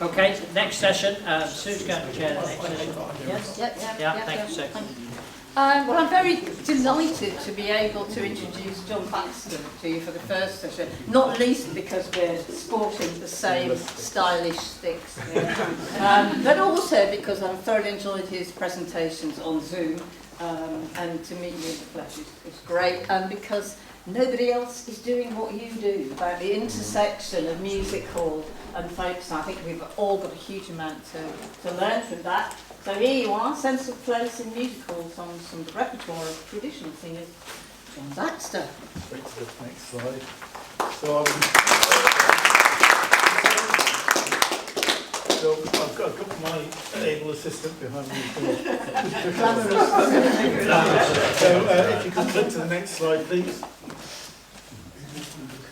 Okay, next session. Sue's going to chair the next session. Yes? Yeah, thank you, Sue. Well, I'm very delighted to be able to introduce John Baxter to you for the first session, not least because we're sporting the same stylish sticks, but also because I've thoroughly enjoyed his presentations on Zoom, and to meet you in the flesh is great, and because nobody else is doing what you do about the intersection of music hall and folk song. I think we've all got a huge amount to learn from that. So here you are, sense of place in music halls on some of the repertoire of traditional singers, John Baxter. Straight to the next slide. So I've got my able assistant behind me. So if you could click to the next slide, please.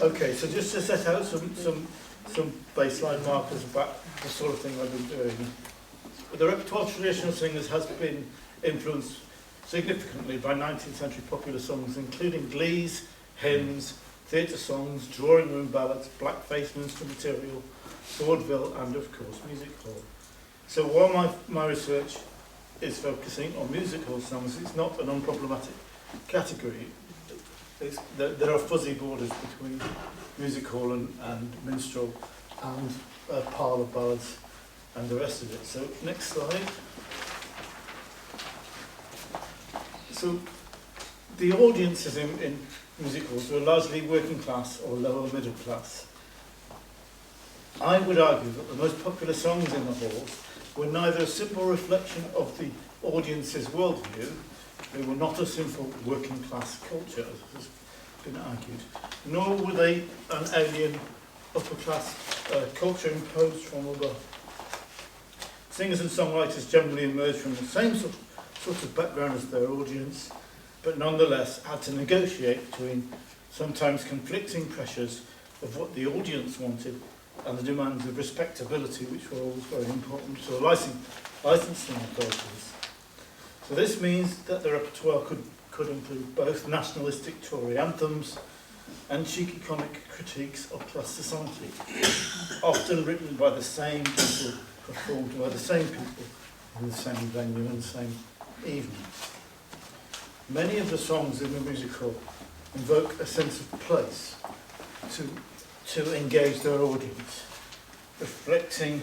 Okay, so just to set out some baseline markers about the sort of thing I've been doing. The repertoire of traditional singers has been influenced significantly by 19th century popular songs, including glees, hymns, theatre songs, drawing room ballads, blackface minstrel material, vaudeville, and of course music hall. So while my research is focusing on music hall songs, it's not an unproblematic category. There are fuzzy borders between music hall and minstrel and parlour ballads and the rest of it. So next slide. So the audiences in music halls were largely working class or lower middle class. I would argue that the most popular songs in the halls were neither a simple reflection of the audience's worldview, they were not a simple working class culture, as has been argued, nor were they an alien upper class culture imposed from above. Singers and songwriters generally emerged from the same sort of background as their audience, but nonetheless had to negotiate between sometimes conflicting pressures of what the audience wanted and the demands of respectability, which were always very important to the licensing authorities. So this means that the repertoire could include both nationalistic Tory anthems and cheeky comic critiques of class society, often written by the same people, performed by the same people in the same venue and the same evening. Many of the songs in the music hall invoke a sense of place to engage their audience, reflecting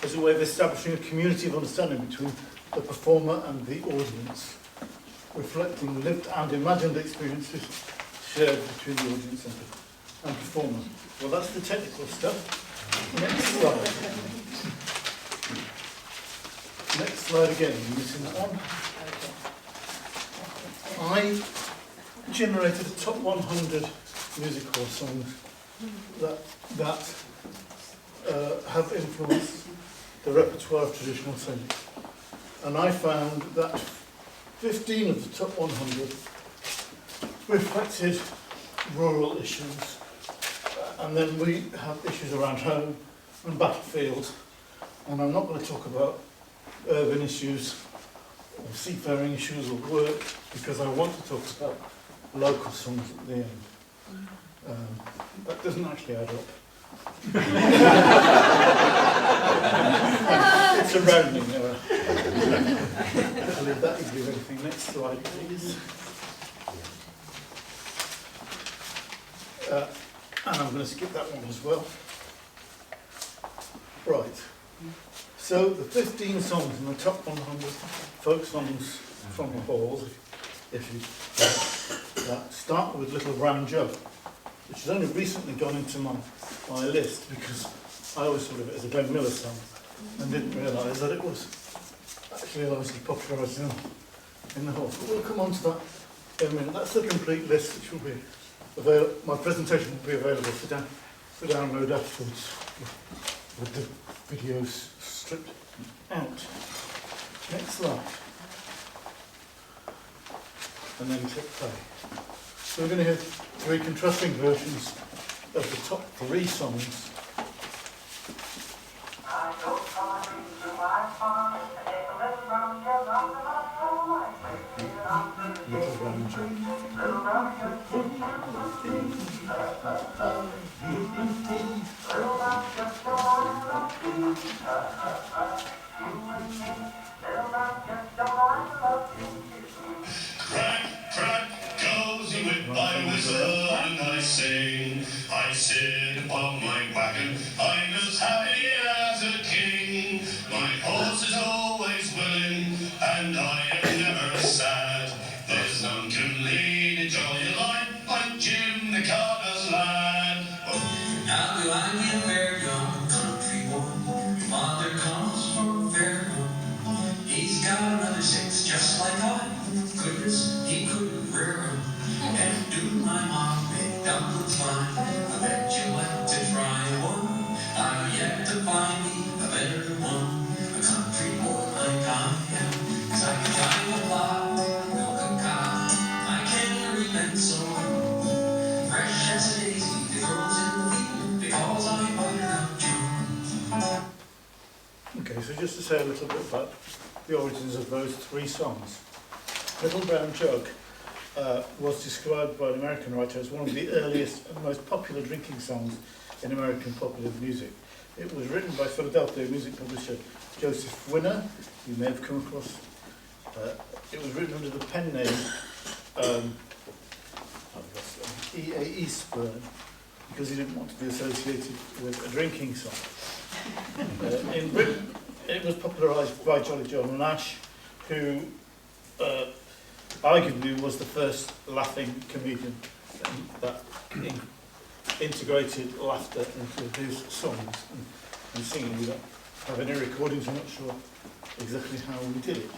as a way of establishing a community of understanding between the performer and the audience, reflecting lived and imagined experiences shared between the audience and performer. Well, that's the technical stuff. Next slide. Next slide again. Are you missing that one? I generated a top 100 music hall songs that have influenced the repertoire of traditional singing. And I found that 15 of the top 100 reflected rural issues. And then we have issues around home and battlefield. And I'm not going to talk about urban issues or seafaring issues or work, because I want to talk about local songs at the end. That doesn't actually add up. It's a rounding error. I'll leave that easily with everything. Next slide, please. And I'm going to skip that one as well. Right. So the 15 songs in the top 100 folk songs from the halls, if you start with Little Brown Jug, which has only recently gone into my list because I always thought of it as a Glenn Miller song and didn't realise that it was actually largely popularised in the halls. But we'll come on to that in a minute. That's the complete list, which will be available. My presentation will be available for download afterwards with the videos stripped out. Next slide. And then click play. So we're going to hear 3 contrasting versions of the top 3 songs. I go farming to my farm, and take a little brown jug off the hot coal light. Little Brown Jug. Little brown jug, little brown jug, little brown jug, I sit upon my wagon, I'm as happy as a king. My horse is always willing, and I am never sad. There's none can lead a jolly life like Jim the Carter's lad. Now do I be a fair young country boy? Father comes from Fairwood. He's got another six just like I. Goodness, he couldn't rear him. And do my mom make dumplings fine? I bet you like to try one. I've yet to find me a better one. A country boy like I am. 'Cause I can drive a plow, milk a cow. I can reap and sow. Fresh as a daisy that grows in the field because I buttercup June. Okay, so just to say a little bit about the origins of those three songs. Little Brown Jug was described by an American writer as one of the earliest and most popular drinking songs in American popular music. It was written by Philadelphia music publisher Joseph Winner, you may have come across. It was written under the pen name E.A. Eastburn because he didn't want to be associated with a drinking song. In Britain, it was popularised by Jolly John Nash, who arguably was the first laughing comedian that integrated laughter into his songs and singing. We don't have any recordings, I'm not sure exactly how we did it.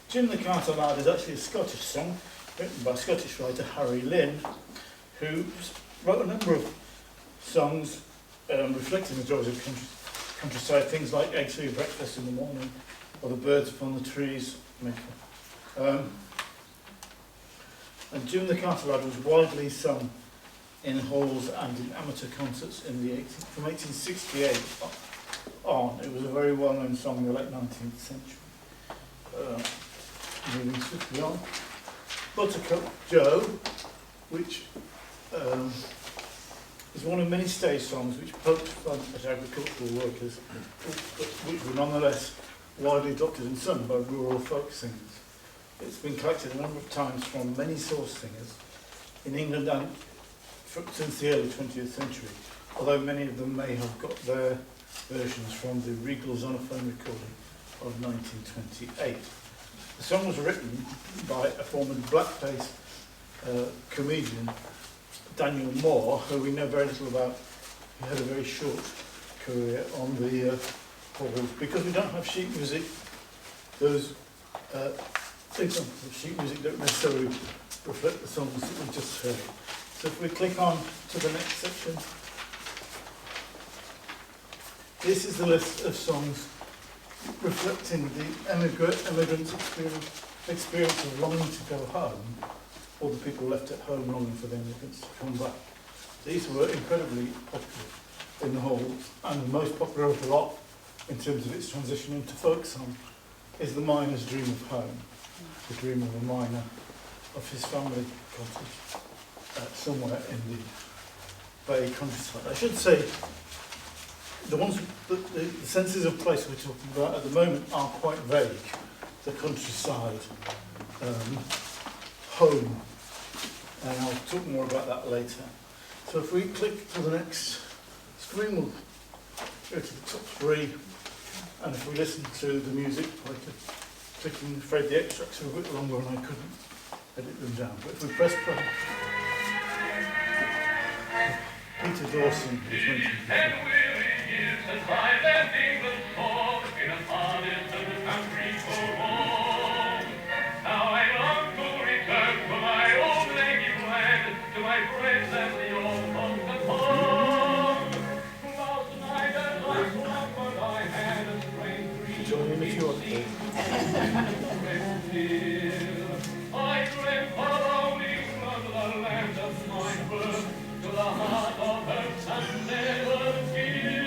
Jim the Carter Lad is actually a Scottish song written by Scottish writer Harry Lynn, who wrote a number of songs reflecting the joys of countryside, things like eggs for your breakfast in the morning, or the birds upon the trees. And Jim the Carter Lad was widely sung in halls and in amateur concerts from 1868 on. It was a very well-known song in the late 19th century. Moving swiftly on. Buttercup Joe, which is one of many stage songs which poked fun at agricultural workers, which were nonetheless widely adopted and sung by rural folk singers. It's been collected a number of times from many source singers in England and since the early 20th century, although many of them may have got their versions from the Regal Zonophone recording of 1928. The song was written by a former blackface comedian, Daniel Moore, who we know very little about. He had a very short career on the halls. Because we don't have sheet music, those examples of sheet music don't necessarily reflect the songs that we just heard. So if we click on to the next section, this is the list of songs reflecting the emigrants' experience of longing to go home, or the people left at home longing for the immigrants to come back. These were incredibly popular in the halls, and the most popular of the lot, in terms of its transition into folk song, is the miner's dream of home, the dream of a miner of his family cottage somewhere in the Bay countryside. I should say, the senses of place we're talking about at the moment are quite vague. The countryside, home, and I'll talk more about that later. So if we click to the next screen, we'll go to the top three, and if we listen to the music, I could click, I'm afraid the extracts are a bit longer and I couldn't edit them down. But if we press play, Peter Dawson was mentioned before. Join in if you want to. I dream following from the land of my birth to the heart of earth and never fear.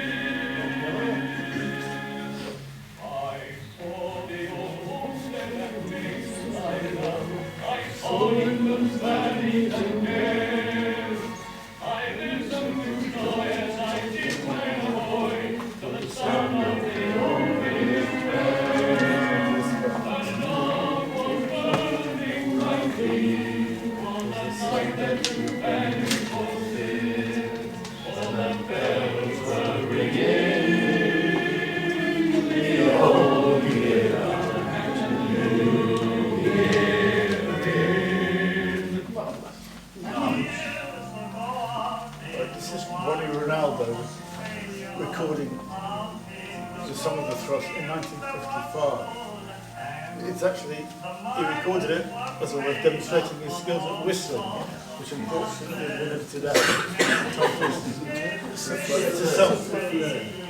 Ronnie Ronaldo recording the Song of the Thrush in 1955. It's actually, he recorded it as a way of demonstrating his skills at whistling, which unfortunately is one of today.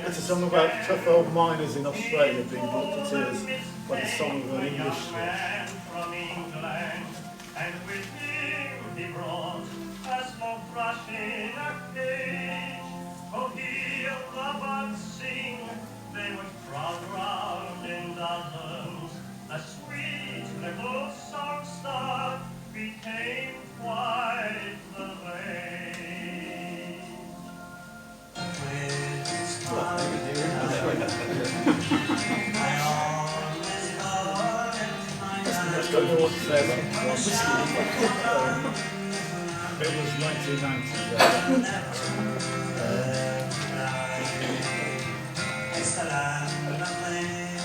It's a song about tough old miners in Australia being brought to tears by the song of an English thrush. Oh, hear the birds sing, they would crowd round in dozens. A sweet little songster became quite the rage. With his heart, I always thought Let's go to what to say about it was 1990. It's the land of leisure.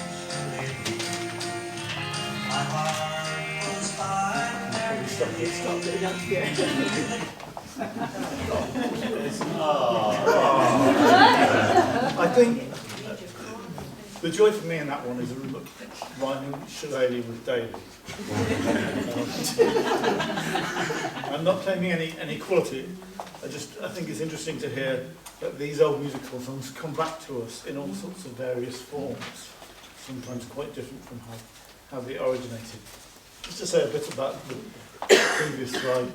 My heart was I think the joy for me in that one is rhyming shillelagh with Daly. I'm not claiming any quality. I think it's interesting to hear that these old musical songs come back to us in all sorts of various forms, sometimes quite different from how they originated. Just to say a bit about the previous slide,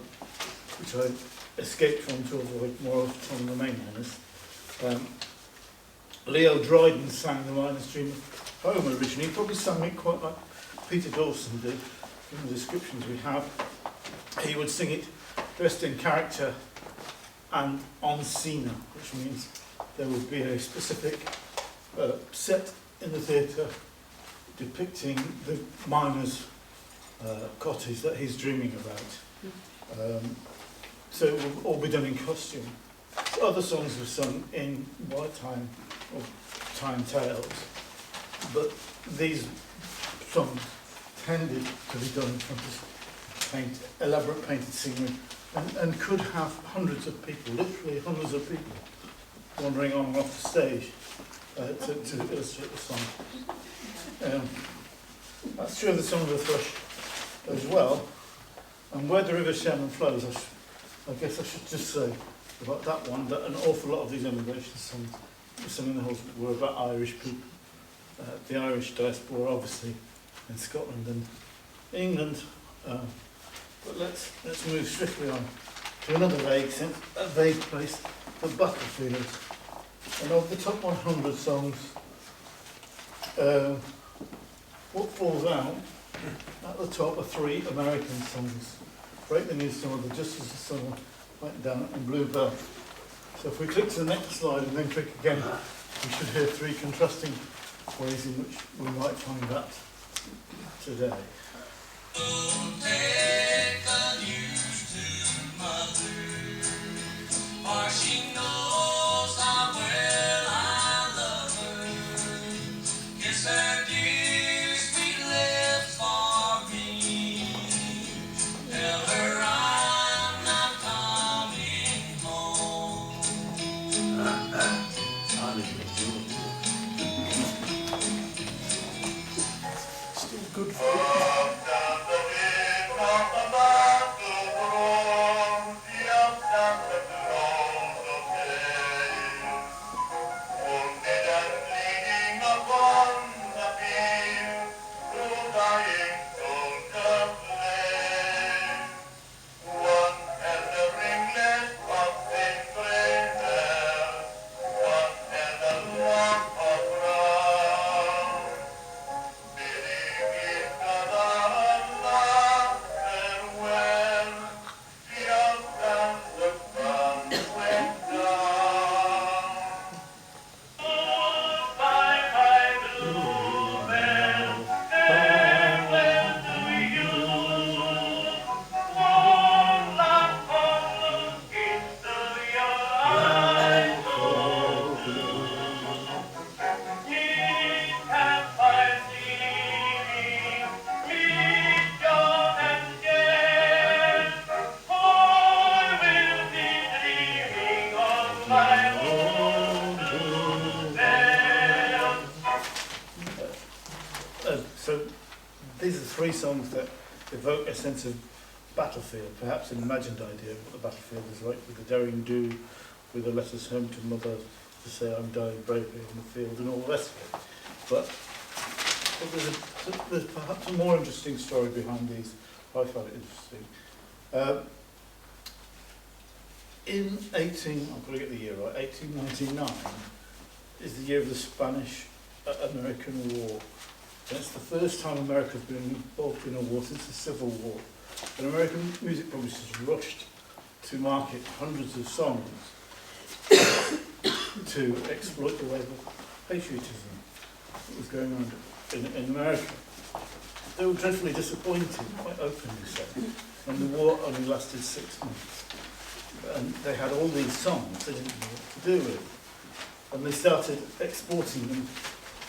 which I escaped from to avoid more on the main one, Leo Dryden sang the Miner's Dream of Home originally. He probably sang it quite like Peter Dawson did, in the descriptions we have. He would sing it dressed in character and on scena, which means there would be a specific set in the theatre depicting the miner's cottage that he's dreaming about. So it will all be done in costume. Other songs were sung in wartime or time tales, but these songs tended to be done in front of elaborate painted scenery and could have hundreds of people, literally hundreds of people, wandering on and off the stage to illustrate the song. That's true of the Song of the Thrush as well. And where the River Shannon flows, I guess I should just say about that one that an awful lot of these immigration songs were sung in the hills were about Irish people. The Irish diaspora, obviously, in Scotland and England. But let's move swiftly on to another vague place, the battlefields. And of the top 100 songs, what falls out at the top are 3 American songs. Break the News Song of the Just as the Sun Went Down and Bluebell. So if we click to the next slide and then click again, we should hear 3 contrasting ways in which we might find that today. take the news to mother, for she knows how well I love her. Kiss her dear sweet lips for me. Tell her I'm not coming home. Still good 3 songs that evoke a sense of battlefield, perhaps an imagined idea of what the battlefield is like, with the daring do, with the letters home to mother to say I'm dying bravely in the field and all the rest of it. But there's perhaps a more interesting story behind these. I find it interesting. I've got to get the year right, 1899 is the year of the Spanish-American War. And it's the first time America's been involved in a war since the Civil War. And American music publishers rushed to market hundreds of songs to exploit the wave of patriotism that was going on in America. They were dreadfully disappointed, quite openly so, when the war only lasted 6 months. And they had all these songs they didn't know what to do with. And they started exporting them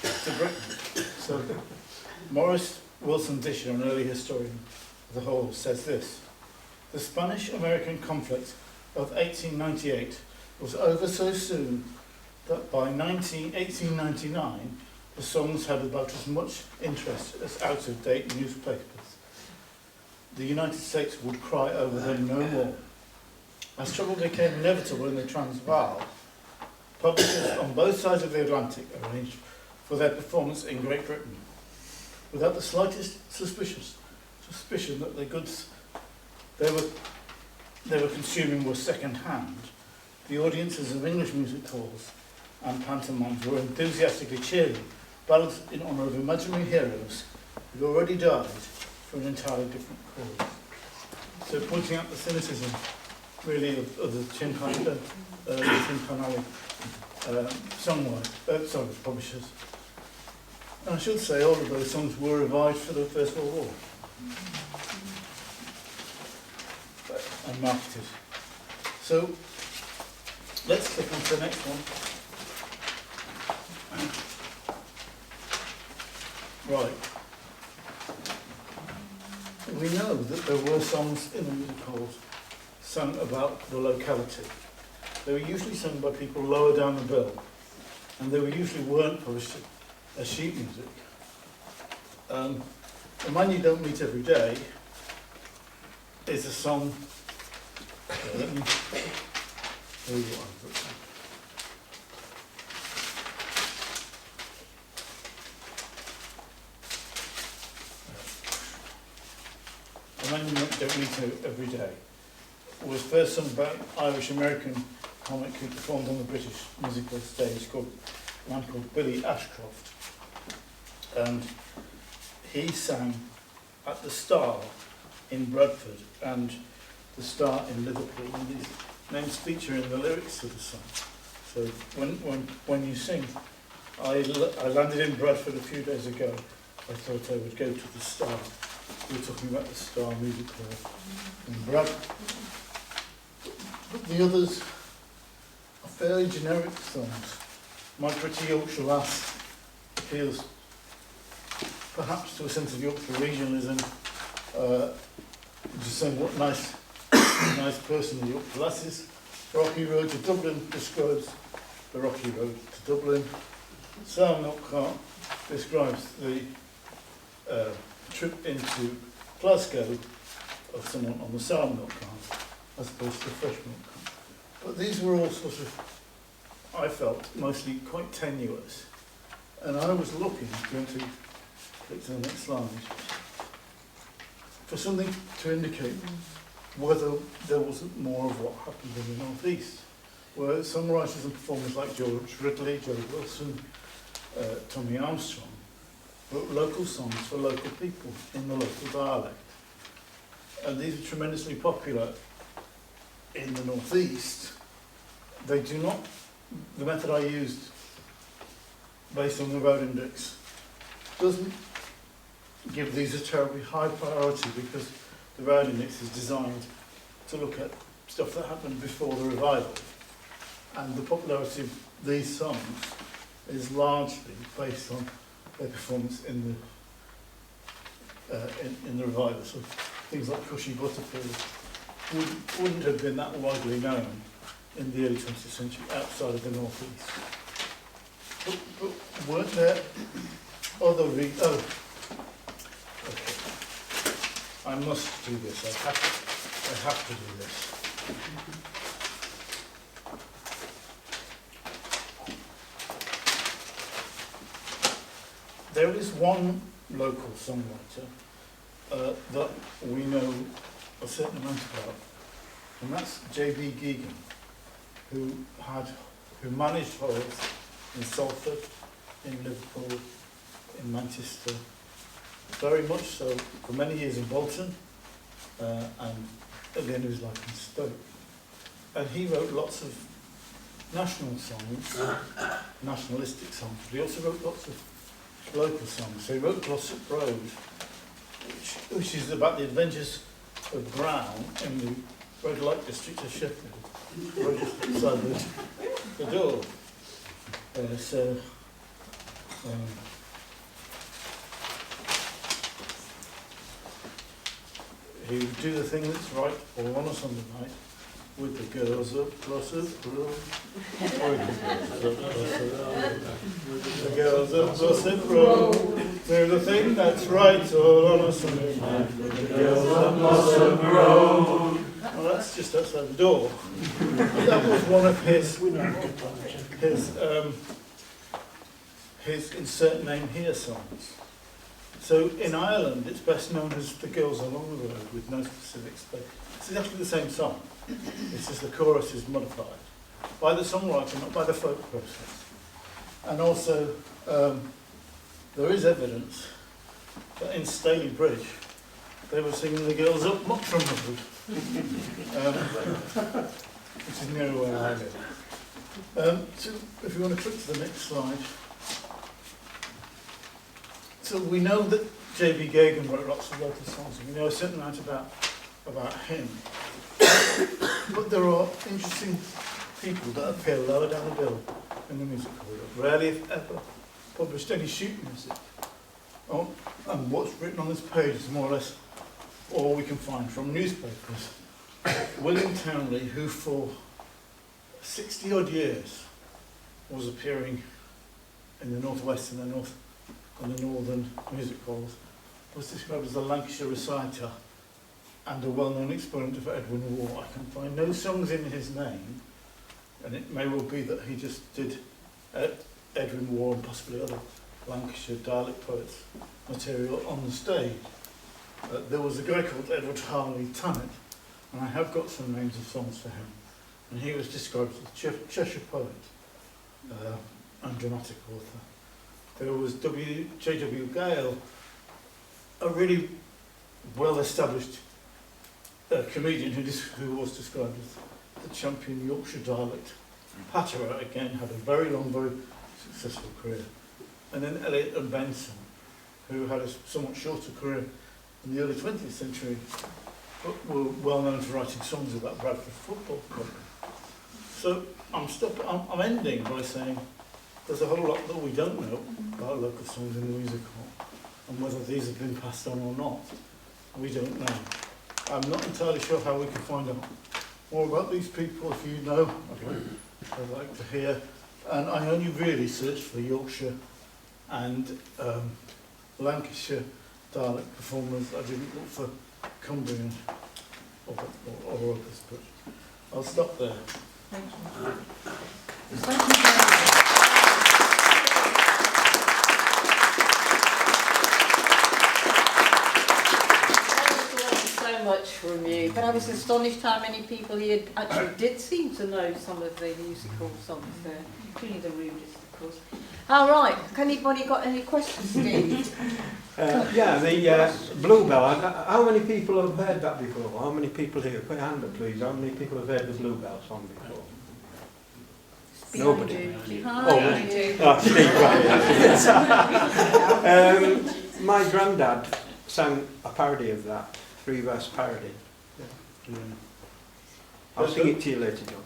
to Britain. So Morris Wilson Disher, an early historian of the whole, says this: the Spanish-American conflict of 1898 was over so soon that by 1899 the songs had about as much interest as out-of-date newspapers. The United States would cry over them no more. As trouble became inevitable in the Transvaal, publishers on both sides of the Atlantic arranged for their performance in Great Britain. Without the slightest suspicion that the goods they were consuming were second-hand, the audiences of English music halls and pantomimes were enthusiastically cheering ballads in honour of imaginary heroes who had already died for an entirely different cause. So pointing out the cynicism, really, of the Timpanali publishers. And I should say all of those songs were revived for the First World War and marketed. So let's click on to the next one. Right. We know that there were songs in the music halls sung about the locality. They were usually sung by people lower down the bill, and they usually weren't published as sheet music. A Man You Don't Meet Every Day is a song. Let me tell you what I've written. A Man You Don't Meet Every Day was first sung by an Irish-American comic who performed on the British musical stage, a man called Billy Ashcroft. And he sang at the Star in Bradford and the Star in Liverpool, and these names feature in the lyrics of the song. So when you sing, I landed in Bradford a few days ago. I thought I would go to the Star. We were talking about the Star Music Hall in Bradford. But the others are fairly generic songs. My Pretty Yorkshire Lass appeals perhaps to a sense of Yorkshire regionalism. Just saying what nice person the Yorkshire Lass is. Rocky Road to Dublin describes the rocky road to Dublin. Sour Milk Cart describes the trip into Glasgow of someone on the sour milk cart as opposed to the fresh milk cart. But these were all sort of, I felt, mostly quite tenuous. And I was looking, going to click to the next slide, for something to indicate whether there was more of what happened in the North East, where songwriters and performers like George Ridley, Joe Wilson, Tommy Armstrong wrote local songs for local people in the local dialect. And these are tremendously popular in the North East. They do not, the method I used based on the road index doesn't give these a terribly high priority because the road index is designed to look at stuff that happened before the revival. And the popularity of these songs is largely based on their performance in the revival. So things like Cushy Butterfield wouldn't have been that widely known in the early 20th century outside of the North East. But weren't there other okay. I must do this. I have to do this. There is one local songwriter that we know a certain amount about, and that's J.B. Geoghegan, who managed halls in Salford, in Liverpool, in Manchester, very much so for many years in Bolton, and at the end of his life in Stoke. And he wrote lots of national songs, nationalistic songs, but he also wrote lots of local songs. So he wrote Glossop Road, which is about the adventures of Brown in the red light district of Sheffield, right just beside the door. He would do the thing that's right or on a Sunday night with the girls of Glossop Road. The girls of Glossop Road. Do the thing that's right all on a Sunday night with the girls of Glossop Road. Well, that's just outside the door. That was one of his insert name here songs. So in Ireland, it's best known as The Girls Along the Road with no specific space. It's exactly the same song. It's just the chorus is modified by the songwriter, not by the folk process. And also, there is evidence that in Staley Bridge, they were singing The Girls Up Mottram Road, which is near where I live. So if you want to click to the next slide. So we know that J.B. Geoghegan wrote lots of local songs, and we know a certain amount about him. But there are interesting people that appear lower down the bill in the music hall, rarely if ever published any sheet music. And what's written on this page is more or less all we can find from newspapers. William Townley, who for 60 odd years was appearing in the northwest and the northern music halls, was described as a Lancashire reciter and a well-known exponent of Edwin War. I can find no songs in his name, and it may well be that he just did Edwin War and possibly other Lancashire dialect poets material on the stage. There was a guy called Edward Harley Tannett, and I have got some names of songs for him, and he was described as a Cheshire poet and dramatic author. There was J.W. Gale, a really well-established comedian who was described as the champion Yorkshire dialect patterer. Again, had a very long, very successful career. And then Eliot and Benson, who had a somewhat shorter career in the early 20th century, but were well known for writing songs about Bradford Football Club. So I'm ending by saying there's a whole lot that we don't know about local songs in the music hall, and whether these have been passed on or not, we don't know. I'm not entirely sure how we can find out more about these people. If you know, I'd like to hear. And I only really searched for Yorkshire and Lancashire dialect performers. I didn't look for Cumbrian or others, but I'll stop there. Thank you. Thank you very much. So much from you, but I was astonished how many people here actually did seem to know some of the musical songs there, including the rudest, of course. All right, anybody got any questions, Steve? The Bluebell. How many people have heard that before? How many people here? Put your hand up, please. How many people have heard the Bluebell song before? Nobody. Steve, my granddad sang a parody of that, 3-verse parody. Yeah. I'll sing it to you later, John.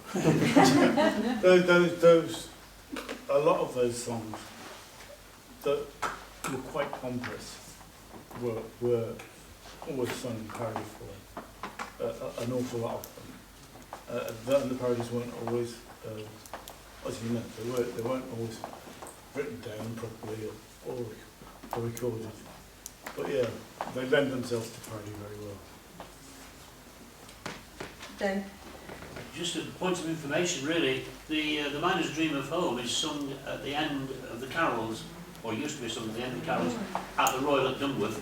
those, a lot of those songs that were quite pompous were always sung in parody form. An awful lot of them. And the parodies weren't always, as you know, they weren't always written down properly or recorded. But yeah, they lend themselves to parody very well. Then, Just a point of information, really, the Miner's Dream of Home is sung at the end of the carols, or used to be sung at the end of the carols, at the Royal at Dunworth.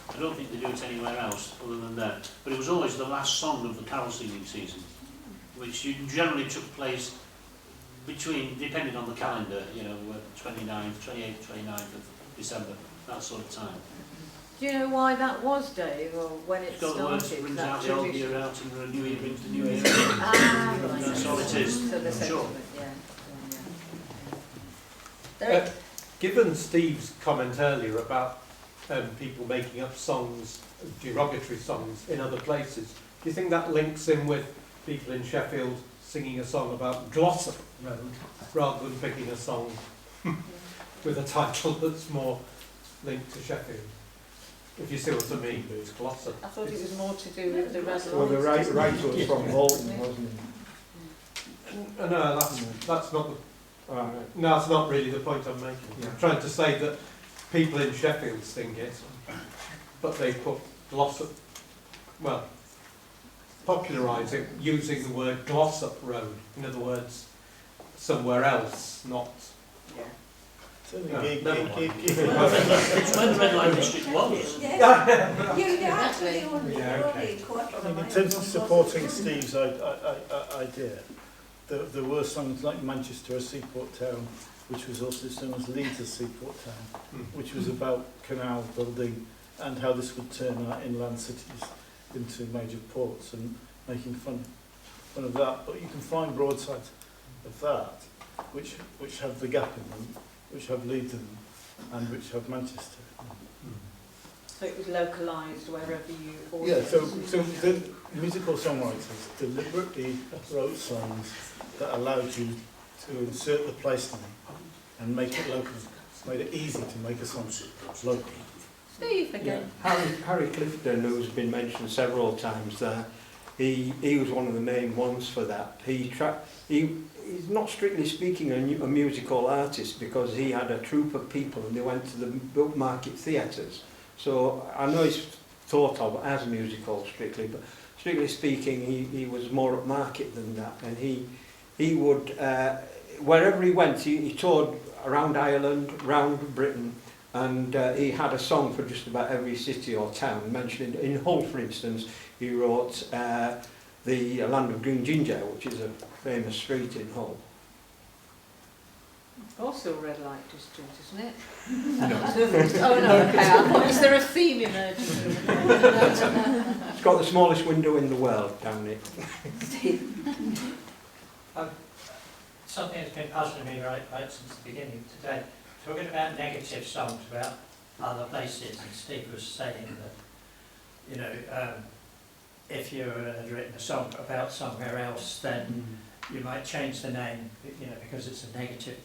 I don't think they do it anywhere else other than that. But it was always the last song of the carol singing season, which generally took place between, depending on the calendar, 29th, 28th, 29th of December, that sort of time. do you know why that was, Dave, or when it It's got the words, started? brings that out the old tradition? year out and the new year brings the new year in. Ah, right. That's all it is. So the Sure. sentiment, yeah. Given Steve's comment earlier about people making up songs, derogatory songs in other places, do you think that links in with people in Sheffield singing a song about Glossop Road rather than picking a song with a title that's more linked to Sheffield? If you see what I mean, it's Glossop. I thought it was more to do with the resonance. Well, the writer was from Bolton, wasn't No, that's not the. Right. No, that's not really the point I'm making. Yeah. I'm trying to say that people in Sheffield sing it, but they put Glossop, well, popularise it using the word Glossop Road. In other words, somewhere else, not. Yeah. It's when the Red Light District was. You're actually only, Yeah, you're okay. only a quarter of a In mile terms of from supporting Glossop. Steve's idea, there were songs like Manchester, a seaport town, which was also known as Leeds, a seaport town, which was about canal building and how this would turn our inland cities into major ports and making fun of that. But you can find broadsides of that which have the gap in them, which have Leeds in them, and which have Manchester. So it was localised wherever you... Yeah, so the musical songwriters deliberately wrote songs that allowed you to insert the place name and make it local. Made it easy to make a song local. Steve again. Harry Clifton, who's been mentioned several times there, he was one of the main ones for that. He's not strictly speaking a musical artist because he had a troupe of people and they went to the book market theatres. So I know he's thought of as musical strictly, but strictly speaking he was more upmarket than that, and he would wherever he went he toured around Ireland, round Britain, and he had a song for just about every city or town. Mentioned in Hull, for instance, he wrote the Land of Green Ginger, which is a famous street in Hull. Also a red light district, isn't it? No. Oh no, okay. I thought, is there a theme emerging? It's got the smallest window in the world down it. Something that's been puzzling me right since the beginning today, talking about negative songs about other places, and Steve was saying that, if you had written a song about somewhere else, then you might change the name, because it's a negative.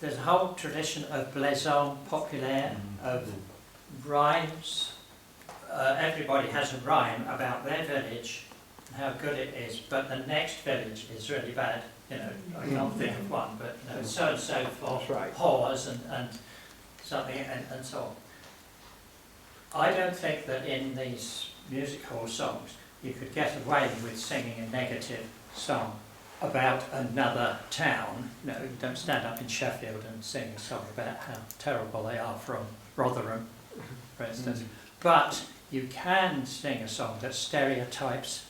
There's a whole tradition of blason populaire, of rhymes. Everybody has a rhyme about their village and how good it is, but the next village is really bad. I can't think of one, but so and so for That's right. whores and something and so on. I don't think that in these music hall songs you could get away with singing a negative song about another town. You don't stand up in Sheffield and sing a song about how terrible they are from Rotherham, for instance. But you can sing a song that stereotypes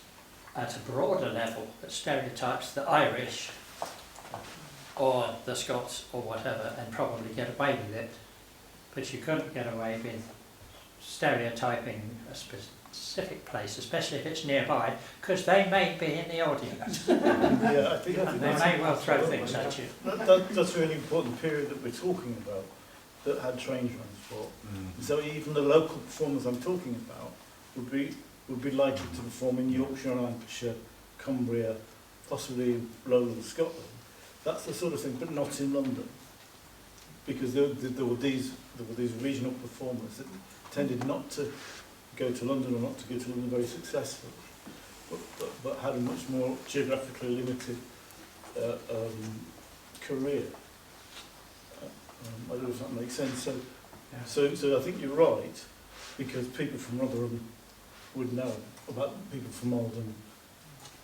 at a broader level, that stereotypes the Irish or the Scots or whatever, and probably get away with it. But you couldn't get away with stereotyping a specific place, especially if it's nearby, because they may be in the audience. Yeah, I think And they may well throw things at you. That's a really important period that we're talking about, that had train transport. So even the local performers I'm talking about would be likely to perform in Yorkshire and Lancashire, Cumbria, possibly Lowland Scotland. That's the sort of thing, but not in London, because there were these regional performers that tended not to go to London or not to go to London very successfully, but had a much more geographically limited career. I don't know if that makes sense. So I think you're right. because people from Rotherham would know about people from Oldham,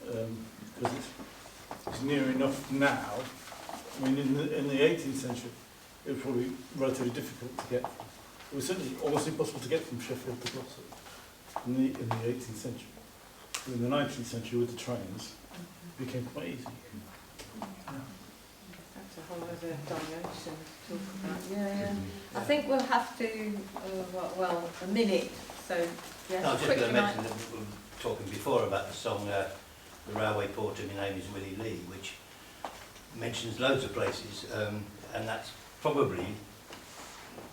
because it's near enough now. I mean, in the 18th century, it was probably relatively difficult to get. It was certainly almost impossible to get from Sheffield to Glossop in the 18th century. But in the 19th century, with the trains, it became quite easy. That's a whole other dimension to talk about. Yeah. I think we'll have to, a minute. So, yes, No, I was just quick going to remind- mention that we were talking before about the song The Railway Porter, My Name is Willie Lee, which mentions loads of places, and that's probably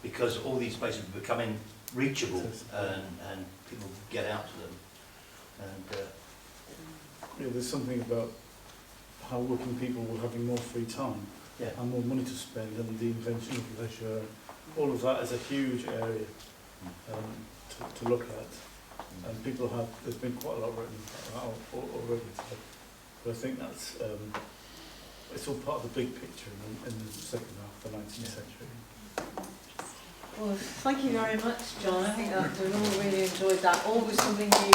because all these places are becoming reachable and people get out to them. And Yeah, there's something about how working people were having more free time and more money to spend, and the invention of leisure. All of that is a huge area to look at. And people have, there's been quite a lot written about that already. But I think that's, it's all part of the big picture in the second half of the 19th century. Well, thank you very much, John. I think that we all really enjoyed that. Always something new.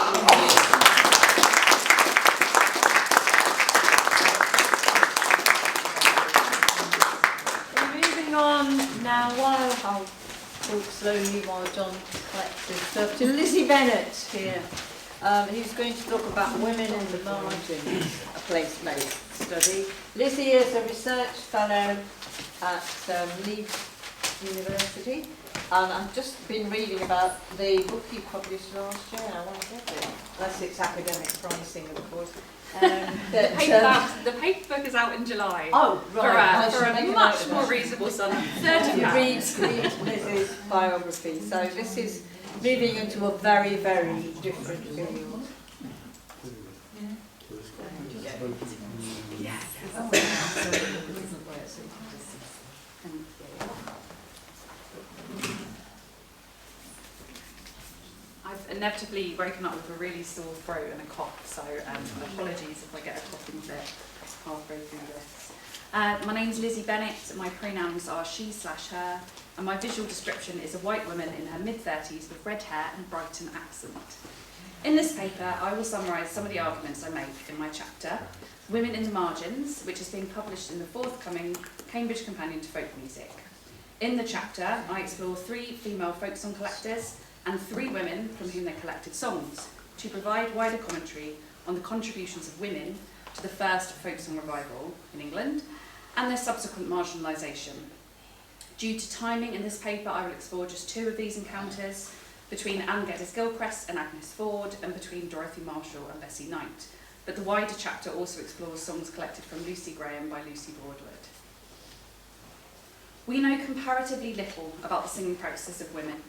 On now, while I'll talk slowly while John collects his stuff, to Lizzie Bennett here, who's going to talk about women in the margins, a place-based study. Lizzie is a research fellow at Leeds University, and I've just been reading about the book you published last year, and I want to get it, unless it's academic pricing, of course. The paperback is out in July. Oh, right. For a much more reasonable sum. £30. Read Liz's biography. So this is moving into a very, very different field. I've inevitably woken up with a really sore throat and a cough, so apologies if I get a coughing fit halfway through this. My name's Lizzie Bennett, my pronouns are she/her, and my visual description is a white woman in her mid-30s with red hair and Brighton accent. In this paper, I will summarise some of the arguments I make in my chapter, Women in the Margins, which is being published in the forthcoming Cambridge Companion to Folk Music. In the chapter, I explore 3 female folk song collectors and 3 women from whom they collected songs, to provide wider commentary on the contributions of women to the first folk song revival in England and their subsequent marginalisation. Due to timing in this paper, I will explore just 2 of these encounters, between Anne Geddes-Gilchrist and Agnes Ford, and between Dorothy Marshall and Bessie Knight. But the wider chapter also explores songs collected from Lucy Graham by Lucy Broadwood. We know comparatively little about the singing practices of women.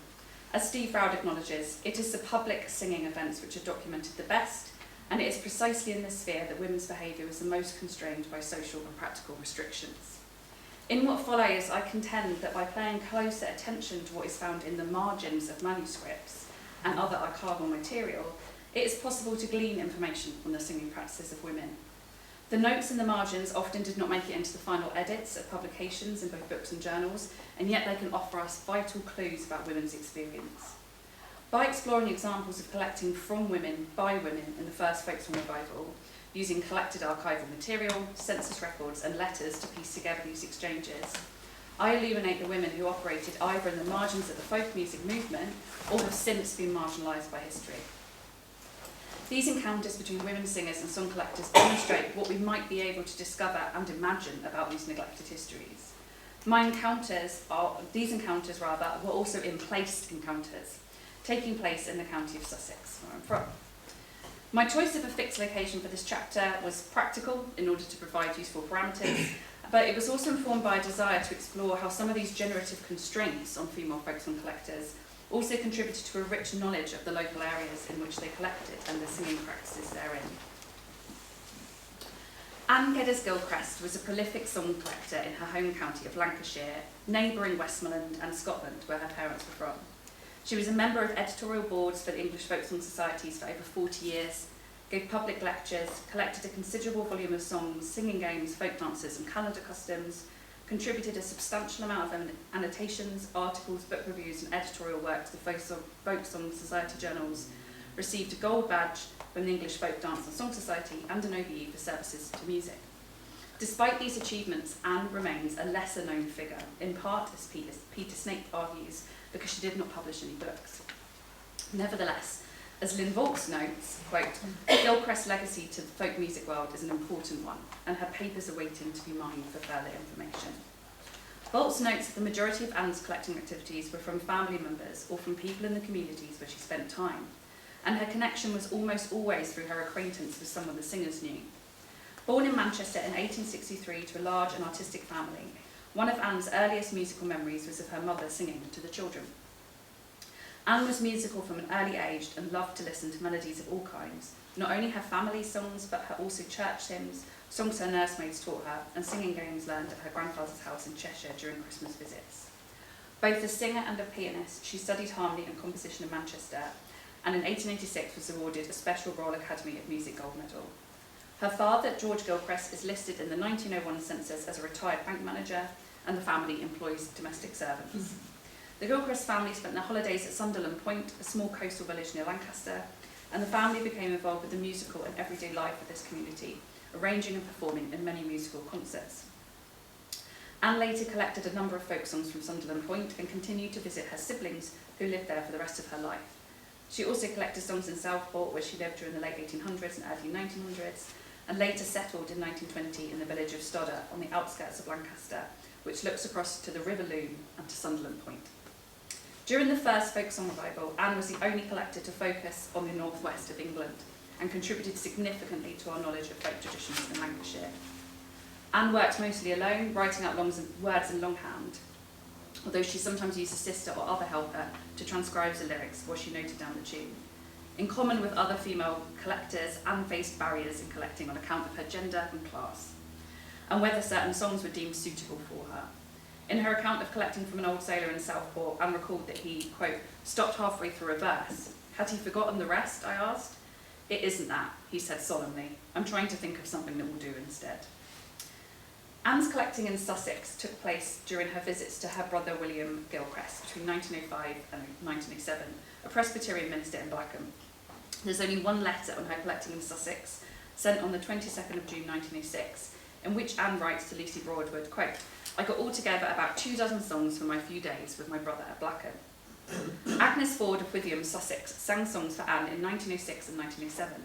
As Steve Roud acknowledges, it is the public singing events which are documented the best, and it is precisely in this sphere that women's behaviour is the most constrained by social and practical restrictions. In what follows, I contend that by paying closer attention to what is found in the margins of manuscripts and other archival material, it is possible to glean information on the singing practices of women. The notes in the margins often did not make it into the final edits of publications in both books and journals, and yet they can offer us vital clues about women's experience. By exploring examples of collecting from women by women in the first folk song revival, using collected archival material, census records and letters to piece together these exchanges, I illuminate the women who operated either in the margins of the folk music movement or have since been marginalised by history. These encounters between women singers and song collectors demonstrate what we might be able to discover and imagine about these neglected histories. These encounters were also in-placed encounters, taking place in the county of Sussex, where I'm from. My choice of a fixed location for this chapter was practical in order to provide useful parameters, but it was also informed by a desire to explore how some of these generative constraints on female folk song collectors also contributed to a rich knowledge of the local areas in which they collected and the singing practices therein. Anne Geddes-Gilchrist was a prolific song collector in her home county of Lancashire, neighbouring Westmoreland and Scotland, where her parents were from. She was a member of editorial boards for the English folk song societies for over 40 years, gave public lectures, collected a considerable volume of songs, singing games, folk dances and calendar customs, contributed a substantial amount of annotations, articles, book reviews and editorial work to the Folk Song Society journals, received a gold badge from the English Folk Dance and Song Society and an OBE for services to music. Despite these achievements, Anne remains a lesser-known figure, in part, as Peter Snape argues, because she did not publish any books. Nevertheless, as Lynn Vaux notes, quote, Gilchrist's legacy to the folk music world is an important one, and her papers are waiting to be mined for further information. Vaux notes that the majority of Anne's collecting activities were from family members or from people in the communities where she spent time, and her connection was almost always through her acquaintance with someone the singers knew. Born in Manchester in 1863 to a large and artistic family, one of Anne's earliest musical memories was of her mother singing to the children. Anne was musical from an early age and loved to listen to melodies of all kinds, not only her family songs, but also church hymns, songs her nursemaids taught her, and singing games learned at her grandfather's house in Cheshire during Christmas visits. Both a singer and a pianist, she studied harmony and composition in Manchester, and in 1886 was awarded a Special Royal Academy of Music Gold Medal. Her father, George Gilchrist, is listed in the 1901 census as a retired bank manager, and the family employs domestic servants. The Gilchrist family spent their holidays at Sunderland Point, a small coastal village near Lancaster, and the family became involved with the musical and everyday life of this community, arranging and performing in many musical concerts. Anne later collected a number of folk songs from Sunderland Point and continued to visit her siblings, who lived there for the rest of her life. She also collected songs in Southport, where she lived during the late 1800s and early 1900s, and later settled in 1920 in the village of Stodder on the outskirts of Lancaster, which looks across to the River Loom and to Sunderland Point. During the first folk song revival, Anne was the only collector to focus on the northwest of England and contributed significantly to our knowledge of folk traditions in Lancashire. Anne worked mostly alone, writing out words in longhand, although she sometimes used a sister or other helper to transcribe the lyrics while she noted down the tune. In common with other female collectors, Anne faced barriers in collecting on account of her gender and class, and whether certain songs were deemed suitable for her. In her account of collecting from an old sailor in Southport, Anne recalled that he, quote, stopped halfway through a verse. Had he forgotten the rest, I asked. It isn't that, he said solemnly. I'm trying to think of something that will do instead. Anne's collecting in Sussex took place during her visits to her brother William Gilchrist between 1905 and 1907, a Presbyterian minister in Blackham. There's only one letter on her collecting in Sussex, sent on the 22nd of June 1906, in which Anne writes to Lucy Broadwood, quote, I got altogether about 24 songs for my few days with my brother at Blackham. Agnes Ford of Witham, Sussex, sang songs for Anne in 1906 and 1907,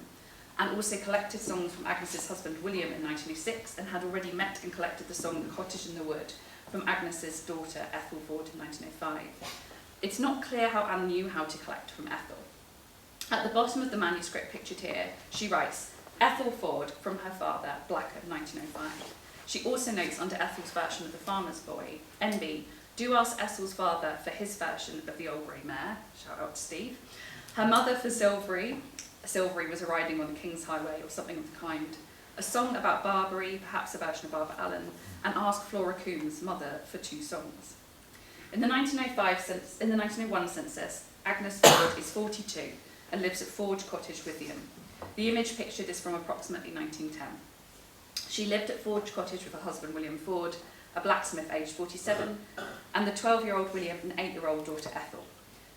and also collected songs from Agnes's husband William in 1906, and had already met and collected the song The Cottage in the Wood from Agnes's daughter Ethel Ford in 1905. It's not clear how Anne knew how to collect from Ethel. At the bottom of the manuscript pictured here, she writes, Ethel Ford from her father, Blackham, 1905. She also notes under Ethel's version of The Farmer's Boy, NB, do ask Ethel's father for his version of The Old Grey Mare, shout out to Steve. Her mother for Silvery was riding on the King's Highway or something of the kind. A song about Barbary, perhaps a version of Barbara Allen, and ask Flora Coombs' mother for 2 songs. In the 1901 census, Agnes Ford is 42 and lives at Forge Cottage, Witham. The image pictured is from approximately 1910. She lived at Forge Cottage with her husband William Ford, a blacksmith aged 47, and the 12-year-old William and 8-year-old daughter Ethel.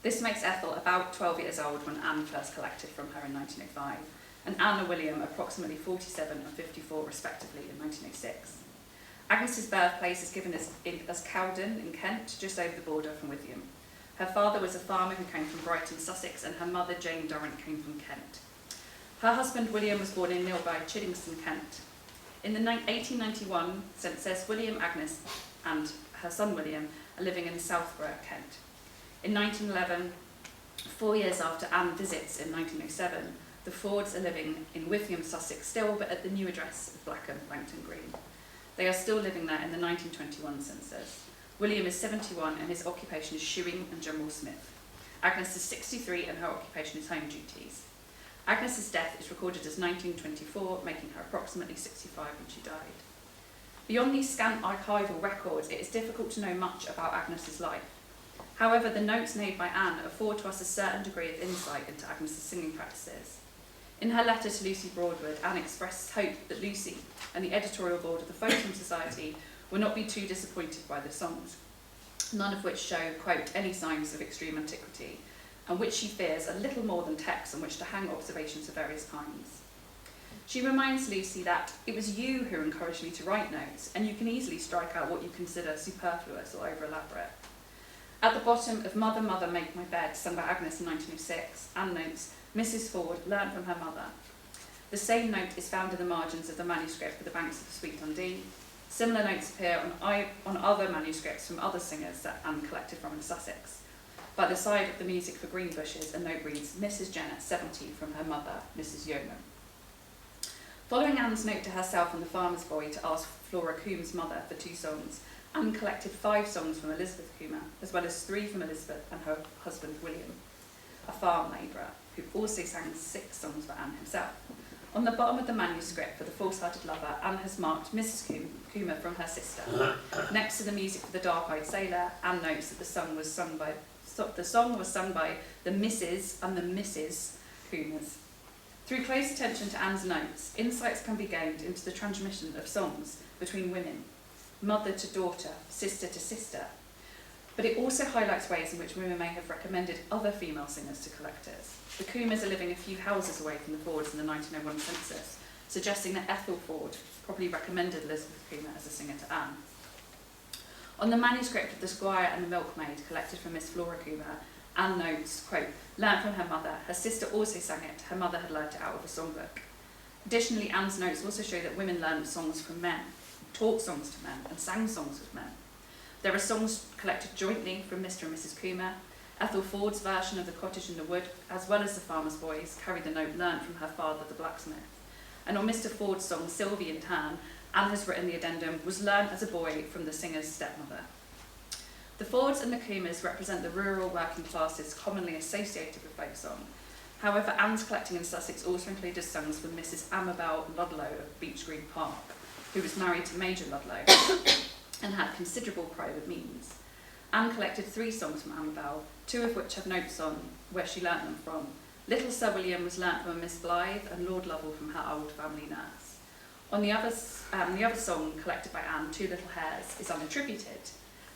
This makes Ethel about 12 years old when Anne first collected from her in 1905, and Anne and William approximately 47 and 54 respectively in 1906. Agnes's birthplace is given as Cowden in Kent, just over the border from Witham. Her father was a farmer who came from Brighton, Sussex, and her mother, Jane Durrant, came from Kent. Her husband, William, was born in nearby Chiddingston, Kent. In the 1891 census, William, Agnes, and her son, William, are living in Southborough, Kent. In 1911, 4 years after Anne visits in 1907, the Fords are living in Witham, Sussex still, but at the new address of Blackham, Langton Green. They are still living there in the 1921 census. William is 71 and his occupation is shoeing and general smith. Agnes is 63 and her occupation is home duties. Agnes's death is recorded as 1924, making her approximately 65 when she died. Beyond these scant archival records, it is difficult to know much about Agnes's life. However, the notes made by Anne afford to us a certain degree of insight into Agnes's singing practices. In her letter to Lucy Broadwood, Anne expresses hope that Lucy and the editorial board of the Folk Song Society will not be too disappointed by the songs, none of which show, quote, any signs of extreme antiquity, and which she fears are little more than texts on which to hang observations of various kinds. She reminds Lucy that it was you who encouraged me to write notes, and you can easily strike out what you consider superfluous or over-elaborate. At the bottom of Mother, Mother, Make My Bed, sung by Agnes in 1906, Anne notes, Mrs. Ford learned from her mother. The same note is found in the margins of the manuscript for the Banks of the Sweet Dundee. Similar notes appear on other manuscripts from other singers that Anne collected from in Sussex. By the side of the music for Green Bushes, a note reads, Mrs. Jennet, 70, from her mother, Mrs. Yeoman. Following Anne's note to herself and the farmer's boy to ask Flora Coombs' mother for 2 songs, Anne collected 5 songs from Elizabeth Coomer, as well as 3 from Elizabeth and her husband William, a farm labourer, who also sang 6 songs for Anne himself. On the bottom of the manuscript for The False-Hearted Lover, Anne has marked Mrs. Coomer from her sister. Next to the music for The Dark-Eyed Sailor, Anne notes that the song was sung by the Mrs. and the Mrs. Coomers. Through close attention to Anne's notes, insights can be gained into the transmission of songs between women, mother to daughter, sister to sister. But it also highlights ways in which women may have recommended other female singers to collectors. The Coomers are living a few houses away from the Fords in the 1901 census, suggesting that Ethel Ford probably recommended Elizabeth Coomer as a singer to Anne. On the manuscript of The Squire and the Milkmaid, collected from Miss Flora Coomer, Anne notes, quote, learnt from her mother. Her sister also sang it. Her mother had learnt it out of a songbook. Additionally, Anne's notes also show that women learned songs from men, taught songs to men, and sang songs with men. There are songs collected jointly from Mr. and Mrs. Coomer. Ethel Ford's version of The Cottage in the Wood, as well as the farmer's boys, carried the note learnt from her father, the blacksmith. And on Mr. Ford's song, Sylvie and Tan, Anne has written the addendum, was learnt as a boy from the singer's stepmother. The Fords and the Coomers represent the rural working classes commonly associated with folk song. However, Anne's collecting in Sussex also included songs from Mrs. Amabel Ludlow of Beech Green Park, who was married to Major Ludlow and had considerable private means. Anne collected 3 songs from Amabel, 2 of which have notes on where she learnt them from. Little Sir William was learnt from a Miss Blythe, and Lord Lovell from her old family nurse. On the other song collected by Anne, 2 Little Hares, is unattributed.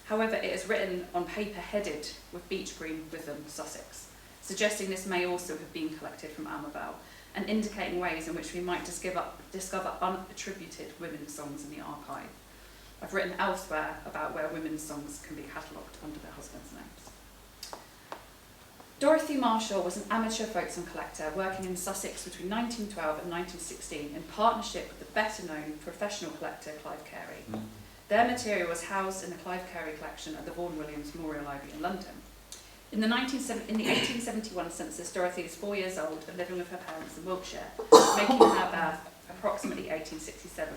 However, it is written on paper headed with Beech Green, Witham, Sussex, suggesting this may also have been collected from Amabel, and indicating ways in which we might discover unattributed women's songs in the archive. I've written elsewhere about where women's songs can be catalogued under their husbands' names. Dorothy Marshall was an amateur folk song collector working in Sussex between 1912 and 1916 in partnership with the better-known professional collector Clive Carey. Their material was housed in the Clive Carey collection at the Vaughan Williams Memorial Library in London. In the 1871 census, Dorothy is 4 years old and living with her parents in Wiltshire, making her birth approximately 1867.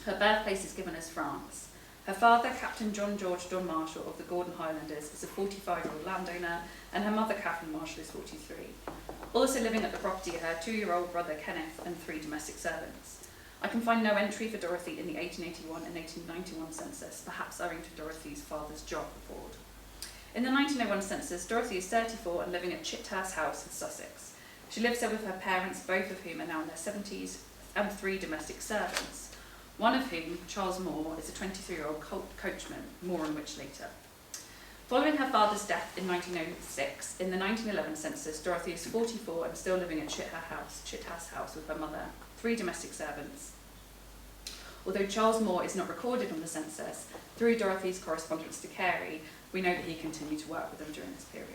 Her birthplace is given as France. Her father, Captain John George Don Marshall of the Gordon Highlanders, is a 45-year-old landowner, and her mother, Catherine Marshall, is 43. Also living at the property are her 2-year-old brother, Kenneth, and 3 domestic servants. I can find no entry for Dorothy in the 1881 and 1891 census, perhaps owing to Dorothy's father's job abroad. In the 1901 census, Dorothy is 34 and living at Chithurst House in Sussex. She lives there with her parents, both of whom are now in their 70s, and 3 domestic servants, one of whom, Charles Moore, is a 23-year-old coachman, more on which later. Following her father's death in 1906, in the 1911 census, Dorothy is 44 and still living at Chithurst House with her mother, 3 domestic servants. Although Charles Moore is not recorded on the census, through Dorothy's correspondence to Carey, we know that he continued to work with them during this period.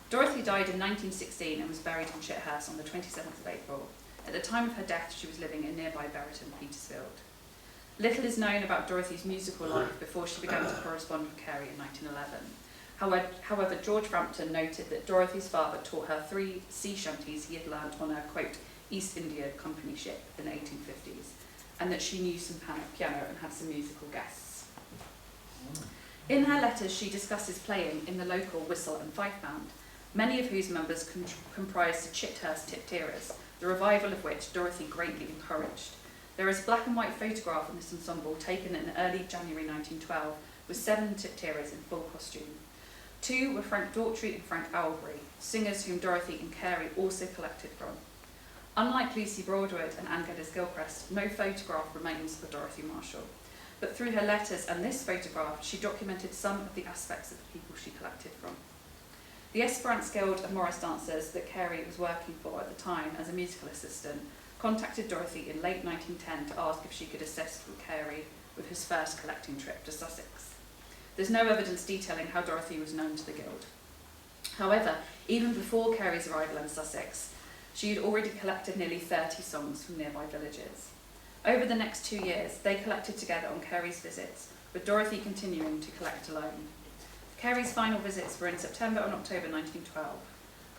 Dorothy died in 1916 and was buried in Chithurst on the 27th of April. At the time of her death, she was living in nearby Berriton, Petersfield. Little is known about Dorothy's musical life before she began to correspond with Carey in 1911. However, George Frampton noted that Dorothy's father taught her 3 sea shanties he had learnt on a, quote, East India Company ship in the 1850s, and that she knew some piano and had some musical guests. In her letters, she discusses playing in the local whistle and fife band, many of whose members comprised the Chithurst Tipteerers, the revival of which Dorothy greatly encouraged. There is a black and white photograph of this ensemble taken in early January 1912 with 7 tipteerers in full costume. 2 were Frank Daughtry and Frank Owlbury, singers whom Dorothy and Carey also collected from. Unlike Lucy Broadwood and Anne Geddes Gilchrist, no photograph remains of Dorothy Marshall. but through her letters and this photograph, she documented some of the aspects of the people she collected from. The Esperance Guild of Morris dancers that Carey was working for at the time as a musical assistant contacted Dorothy in late 1910 to ask if she could assist Carey with his first collecting trip to Sussex. There's no evidence detailing how Dorothy was known to the Guild. However, even before Carey's arrival in Sussex, she had already collected nearly 30 songs from nearby villages. Over the next 2 years, they collected together on Carey's visits, with Dorothy continuing to collect alone. Carey's final visits were in September and October 1912.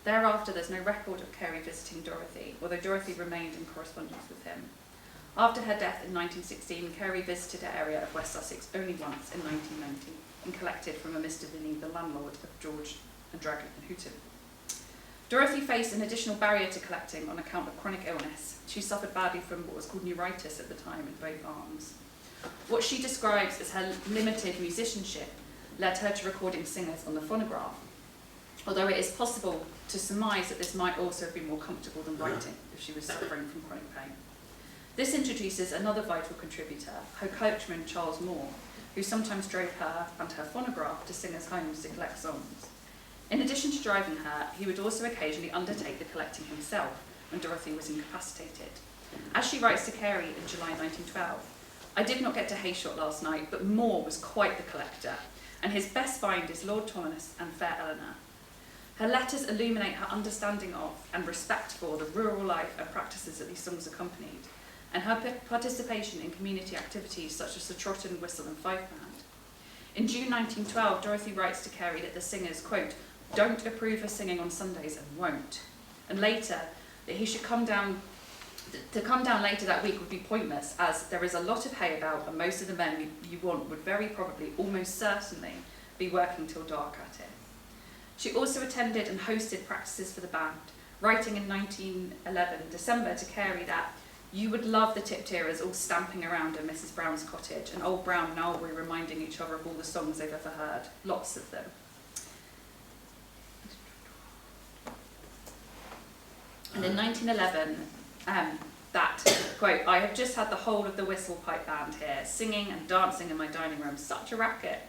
Thereafter, there's no record of Carey visiting Dorothy, although Dorothy remained in correspondence with him. After her death in 1916, Carey visited her area of West Sussex only once in 1990 and collected from a Mr. Vinnie, the landlord of George and Dragon and Hooton. Dorothy faced an additional barrier to collecting on account of chronic illness. She suffered badly from what was called neuritis at the time in both arms. What she describes as her limited musicianship led her to recording singers on the phonograph, although it is possible to surmise that this might also have been more comfortable than writing if she was suffering from chronic pain. This introduces another vital contributor, her coachman Charles Moore, who sometimes drove her and her phonograph to singers' homes to collect songs. In addition to driving her, he would also occasionally undertake the collecting himself when Dorothy was incapacitated. As she writes to Carey in July 1912, "I did not get to Hayshot last night, but Moore was quite the collector, and his best find is Lord Thomas and fair Eleanor." Her letters illuminate her understanding of and respect for the rural life and practices that these songs accompanied, and her participation in community activities such as the Trot and Whistle and Fife Band. In June 1912, Dorothy writes to Carey that the singers, quote, "don't approve her singing on Sundays and won't," and later that he should come down later that week would be pointless, as there is a lot of hay about and most of the men you want would very probably, almost certainly, be working till dark at it. She also attended and hosted practices for the band, writing in 1911 December to Carey that "you would love the tip-tearers all stamping around at Mrs. Brown's cottage, and old Brown and Albury reminding each other of all the songs they've ever heard, lots of them." And in 1911, that, quote, "I have just had the whole of the whistle pipe band here, singing and dancing in my dining room, such a racket."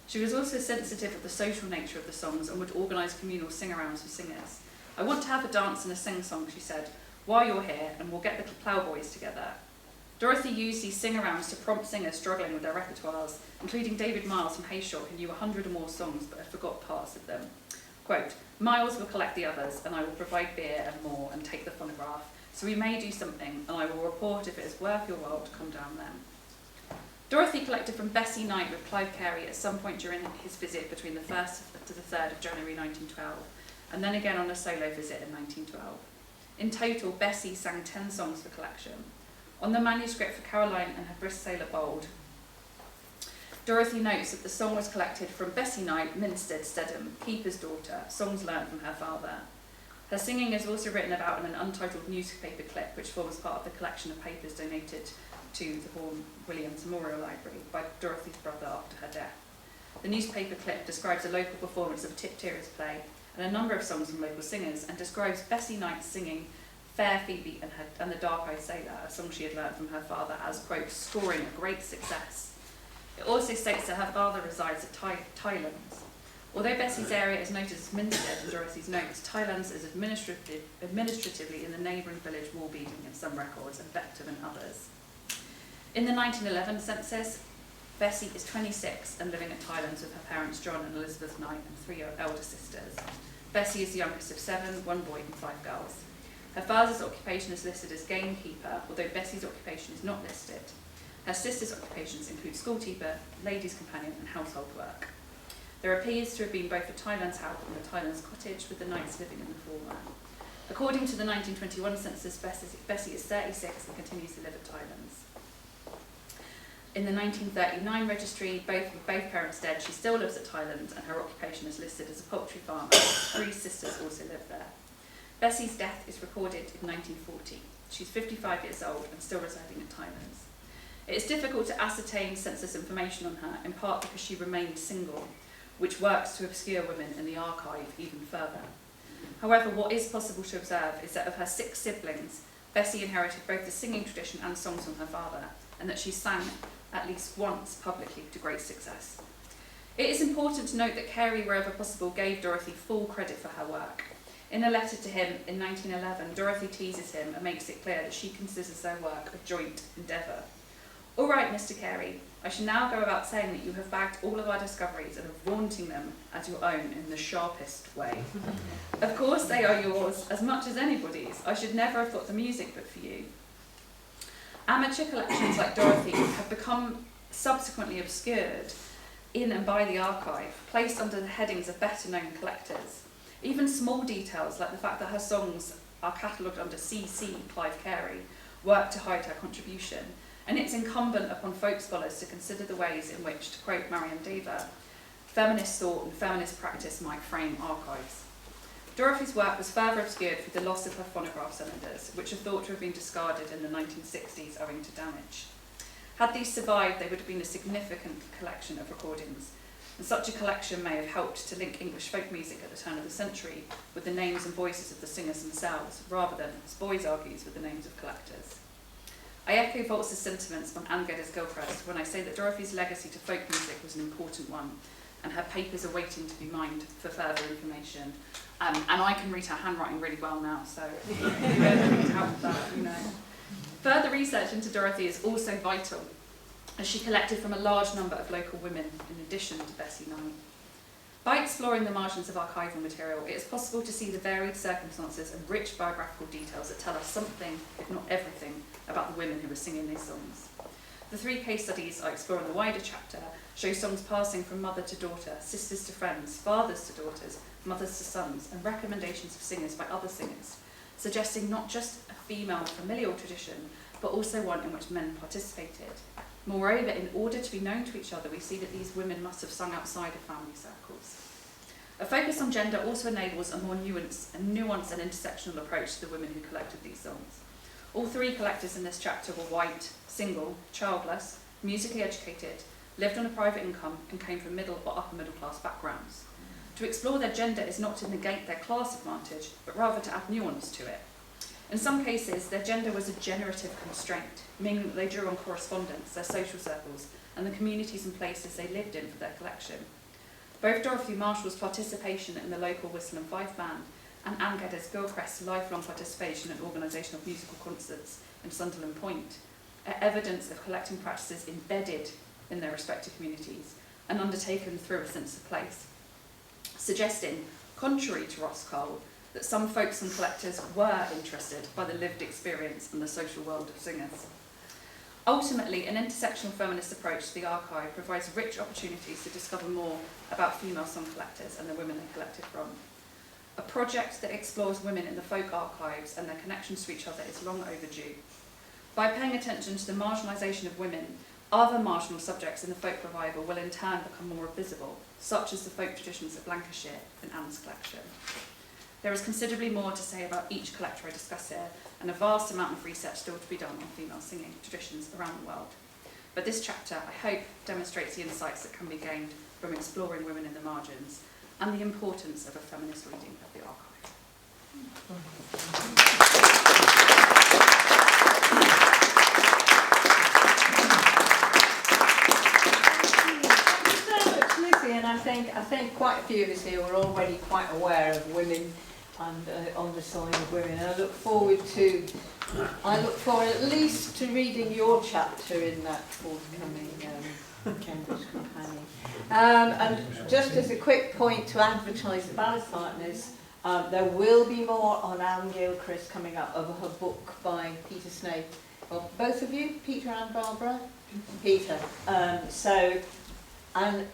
She was also sensitive of the social nature of the songs and would organise communal sing-arounds for singers. "I want to have a dance and a sing-song," she said, "while you're here, and we'll get the ploughboys together." Dorothy used these sing-arounds to prompt singers struggling with their repertoires, including David Miles from Hayshot, who knew 100 or more songs but had forgot parts of them. Quote, "Miles will collect the others, and I will provide beer and more and take the phonograph, so we may do something, and I will report if it is worth your while to come down then." Dorothy collected from Bessie Knight with Clive Carey at some point during his visit between the 1st to the 3rd of January 1912, and then again on a solo visit in 1912. In total, Bessie sang 10 songs for collection. On the manuscript for Caroline and her Brisk Sailor Bold, Dorothy notes that the song was collected from Bessie Knight, Minstead, Stedham, keeper's daughter, songs learnt from her father. Her singing is also written about in an untitled newspaper clip, which forms part of the collection of papers donated to the Vaughan Williams Memorial Library by Dorothy's brother after her death. The newspaper clip describes a local performance of a tip-tearers play and a number of songs from local singers, and describes Bessie Knight singing Fair Phoebe and the Dark-Eyed Sailor, a song she had learnt from her father, as, quote, "scoring a great success." It also states that her father resides at Tylands. Although Bessie's area is noted as Minstead in Dorothy's notes, Tylands is administratively in the neighbouring village Warbeeding in some records, and Bector in others. In the 1911 census, Bessie is 26 and living at Tylands with her parents John and Elizabeth Knight and 3 elder sisters. Bessie is the youngest of 7, 1 boy and 5 girls. Her father's occupation is listed as gamekeeper, although Bessie's occupation is not listed. Her sisters' occupations include schoolkeeper, ladies' companion and household work. There appears to have been both a Tylands house and a Tylands cottage, with the Knights living in the former. According to the 1921 census, Bessie is 36 and continues to live at Tylands. In the 1939 registry, with both parents dead, she still lives at Tylands, and her occupation is listed as a poultry farmer. 3 sisters also live there. Bessie's death is recorded in 1940. She's 55 years old and still residing at Tylands. It is difficult to ascertain census information on her, in part because she remained single, which works to obscure women in the archive even further. However, what is possible to observe is that of her 6 siblings, Bessie inherited both the singing tradition and songs from her father, and that she sang at least once publicly to great success. It is important to note that Carey, wherever possible, gave Dorothy full credit for her work. In a letter to him in 1911, Dorothy teases him and makes it clear that she considers their work a joint endeavour. "All right, Mr. Carey, I shall now go about saying that you have bagged all of our discoveries and are vaunting them as your own in the sharpest way. Of course they are yours as much as anybody's. I should never have thought the music but for you." Amateur collections like Dorothy have become subsequently obscured in and by the archive, placed under the headings of better-known collectors. Even small details like the fact that her songs are catalogued under CC, Clive Carey, work to hide her contribution, and it's incumbent upon folk scholars to consider the ways in which, to quote Mariam Deva, feminist thought and feminist practice might frame archives. Dorothy's work was further obscured through the loss of her phonograph cylinders, which are thought to have been discarded in the 1960s owing to damage. Had these survived, they would have been a significant collection of recordings, and such a collection may have helped to link English folk music at the turn of the century with the names and voices of the singers themselves, rather than, as Boys argues, with the names of collectors. I echo Volz's sentiments on Anne Geddes-Gilchrist when I say that Dorothy's legacy to folk music was an important one, and her papers are waiting to be mined for further information. And I can read her handwriting really well now, so you need to help that, you know. Further research into Dorothy is also vital, as she collected from a large number of local women in addition to Bessie Knight. By exploring the margins of archival material, it is possible to see the varied circumstances and rich biographical details that tell us something, if not everything, about the women who were singing these songs. The 3 case studies I explore in the wider chapter show songs passing from mother to daughter, sisters to friends, fathers to daughters, mothers to sons, and recommendations of singers by other singers, suggesting not just a female familial tradition, but also one in which men participated. Moreover, in order to be known to each other, we see that these women must have sung outside of family circles. A focus on gender also enables a more nuanced and intersectional approach to the women who collected these songs. All 3 collectors in this chapter were white, single, childless, musically educated, lived on a private income, and came from middle or upper middle class backgrounds. To explore their gender is not to negate their class advantage, but rather to add nuance to it. In some cases, their gender was a generative constraint, meaning that they drew on correspondence, their social circles, and the communities and places they lived in for their collection. Both Dorothy Marshall's participation in the local whistle and fife band and Anne Geddes-Gilchrist's lifelong participation in organisation of musical concerts in Sunderland Point are evidence of collecting practices embedded in their respective communities and undertaken through a sense of place, suggesting, contrary to Ross Cole, that some folks and collectors were interested by the lived experience and the social world of singers. Ultimately, an intersectional feminist approach to the archive provides rich opportunities to discover more about female song collectors and the women they collected from. A project that explores women in the folk archives and their connections to each other is long overdue. By paying attention to the marginalisation of women, other marginal subjects in the folk revival will in turn become more visible, such as the folk traditions of Lancashire in Anne's collection. There is considerably more to say about each collector I discuss here, and a vast amount of research still to be done on female singing traditions around the world. But this chapter, I hope, demonstrates the insights that can be gained from exploring women in the margins and the importance of a feminist reading of the archive. Thank you so much, Lizzie, and I think quite a few of us here were already quite aware of women and on the side of women. And I look forward at least to reading your chapter in that forthcoming Cambridge Companion. And just as a quick point to advertise the Ballad Partners, there will be more on Anne Gilchrist coming up of her book by Peter Snape. Well, both of you, Peter and Barbara? Peter. So Anne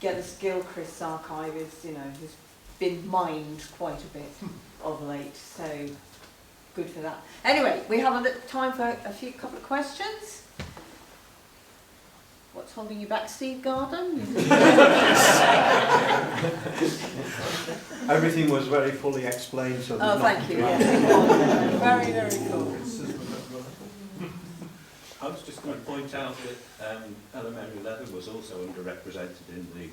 Gilchrist's archive is, has been mined quite a bit of late, so good for that. Anyway, we have time for a couple of questions. What's holding you back, Steve Garden? Everything was very fully explained, so thank you. Yes. Very, very cool. I was just going to point out that Ella Mary Leather was also underrepresented in the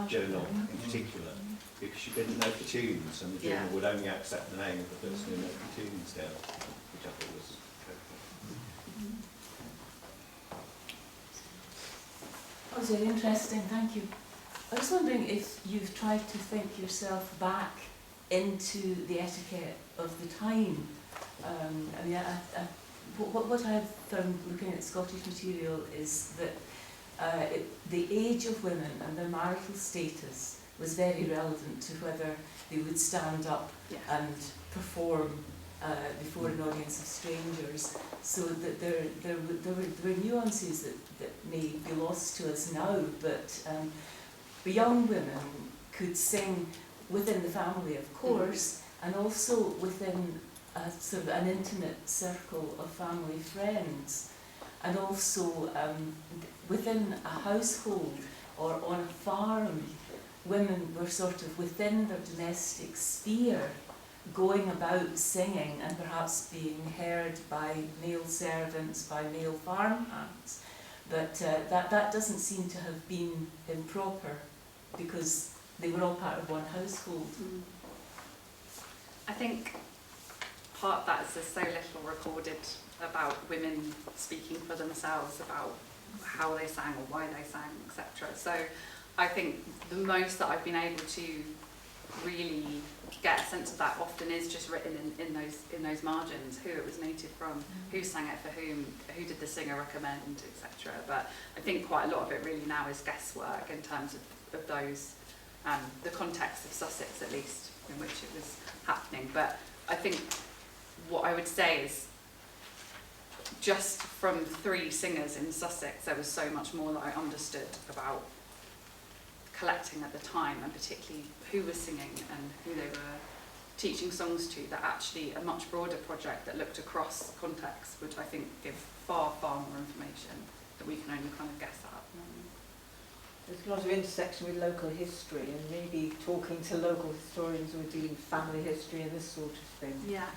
journal in particular, because she didn't know the tunes, and the journal would only accept the name of the person who knew the tunes down, which I thought was was very interesting, thank you. I was wondering if you've tried to think yourself back into the etiquette of the time. I mean, what I've found looking at Scottish material is that the age of women and their marital status was very relevant to whether they would stand up and perform before an audience of strangers. So that there were nuances that may be lost to us now, but young women could sing within the family, of course, and also within a sort of an intimate circle of family friends, and also within a household or on a farm. Women were sort of within their domestic sphere, going about singing and perhaps being heard by male servants, by male farm hands. But that doesn't seem to have been improper, because they were all part of one household. I think part of that is there's so little recorded about women speaking for themselves, about how they sang or why they sang, etc. So I think the most that I've been able to really get a sense of that often is just written in those margins, who it was noted from, who sang it for whom, who did the singer recommend, etc. But I think quite a lot of it really now is guesswork in terms of those, the context of Sussex at least, in which it was happening. But I think what I would say is, just from 3 singers in Sussex, there was so much more that I understood about collecting at the time, and particularly who was singing and who they were teaching songs to, that actually a much broader project that looked across contexts would, I think, give far, far more information that we can only kind of guess at. There's a lot of intersection with local history, and maybe talking to local historians who are doing family history and this sort of thing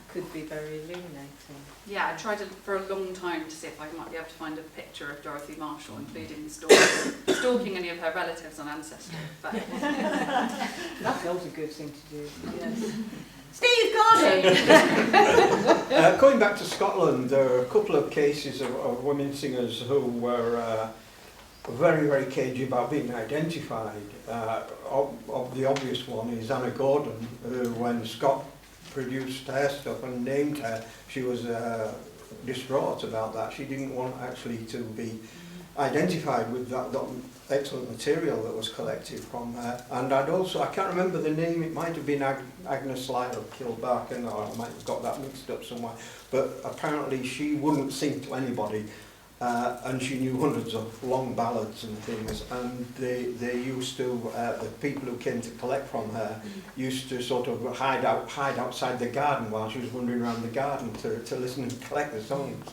could be very illuminating. Yeah, I tried for a long time to see if I might be able to find a picture of Dorothy Marshall, including stalking any of her relatives on Ancestry. But that's also a good thing to do. Yes. Steve Carney! Going back to Scotland, there are a couple of cases of women singers who were very, very cagey about being identified. The obvious one is Anna Gordon, who, when Scott produced her stuff and named her, she was distraught about that. She didn't want actually to be identified with that excellent material that was collected from her. And I can't remember the name, it might have been Agnes Lyle of Kilbarcan, or I might have got that mixed up somewhere, but apparently she wouldn't sing to anybody. And she knew hundreds of long ballads and things, and they used to, the people who came to collect from her used to sort of hide outside the garden while she was wandering around the garden to listen and collect the songs.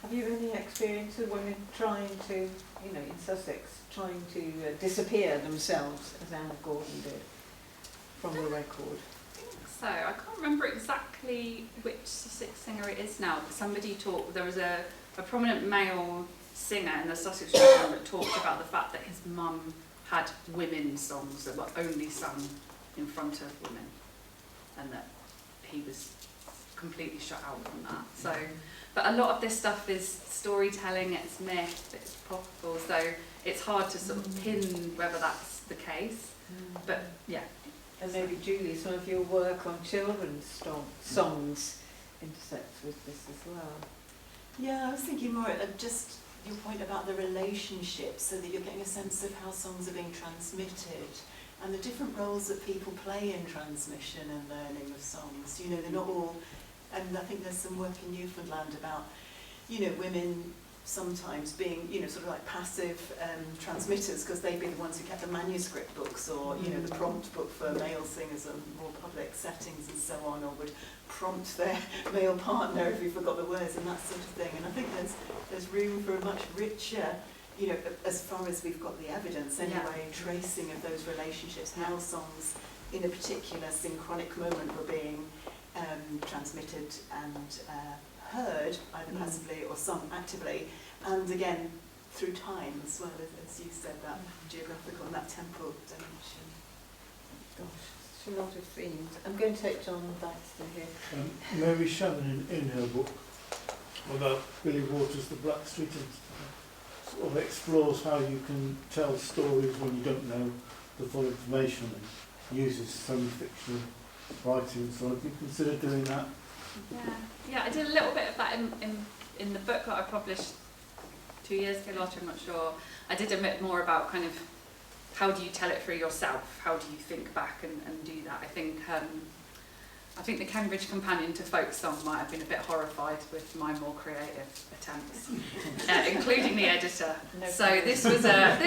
Have you any experience of women trying to, in Sussex, trying to disappear themselves, as Anna Gordon did, from the record? So I can't remember exactly which Sussex singer it is now, but somebody there was a prominent male singer in the Sussex region that talked about the fact that his mum had women's songs that were only sung in front of women, and that he was completely shut out from that. So, but a lot of this stuff is storytelling, it's myth, it's apocryphal, so it's hard to sort of pin whether that's the case, but yeah. And maybe, Julie, some of your work on children's songs intersects with this as well. Yeah, I was thinking more of just your point about the relationship, so that you're getting a sense of how songs are being transmitted and the different roles that people play in transmission and learning of songs. They're not all, and I think there's some work in Newfoundland about, women sometimes being, sort of like passive transmitters, because they'd be the ones who kept the manuscript books, or, the prompt book for male singers in more public settings and so on, or would prompt their male partner if he forgot the words and that sort of thing. And I think there's room for a much richer, as far as we've got the evidence anyway, tracing of those relationships, how songs in a particular synchronic moment were being transmitted and heard, either passively or sung actively, and again through time as well, as you said, that geographical and that temporal dimension. Gosh, it's a lot of themes. I'm going to take John Baxter here. Mary Shannon in her book about Billy Waters, the Black Street sort of explores how you can tell stories when you don't know the full information and uses semi-fictional writing and so on. Have you considered doing that? Yeah, I did a little bit of that in the book that I published 2 years ago, last year, I'm not sure. I did a bit more about kind of how do you tell it through yourself, how do you think back and do that. I think the Cambridge Companion to Folk Song might have been a bit horrified with my more creative attempts, including the editor. So this was a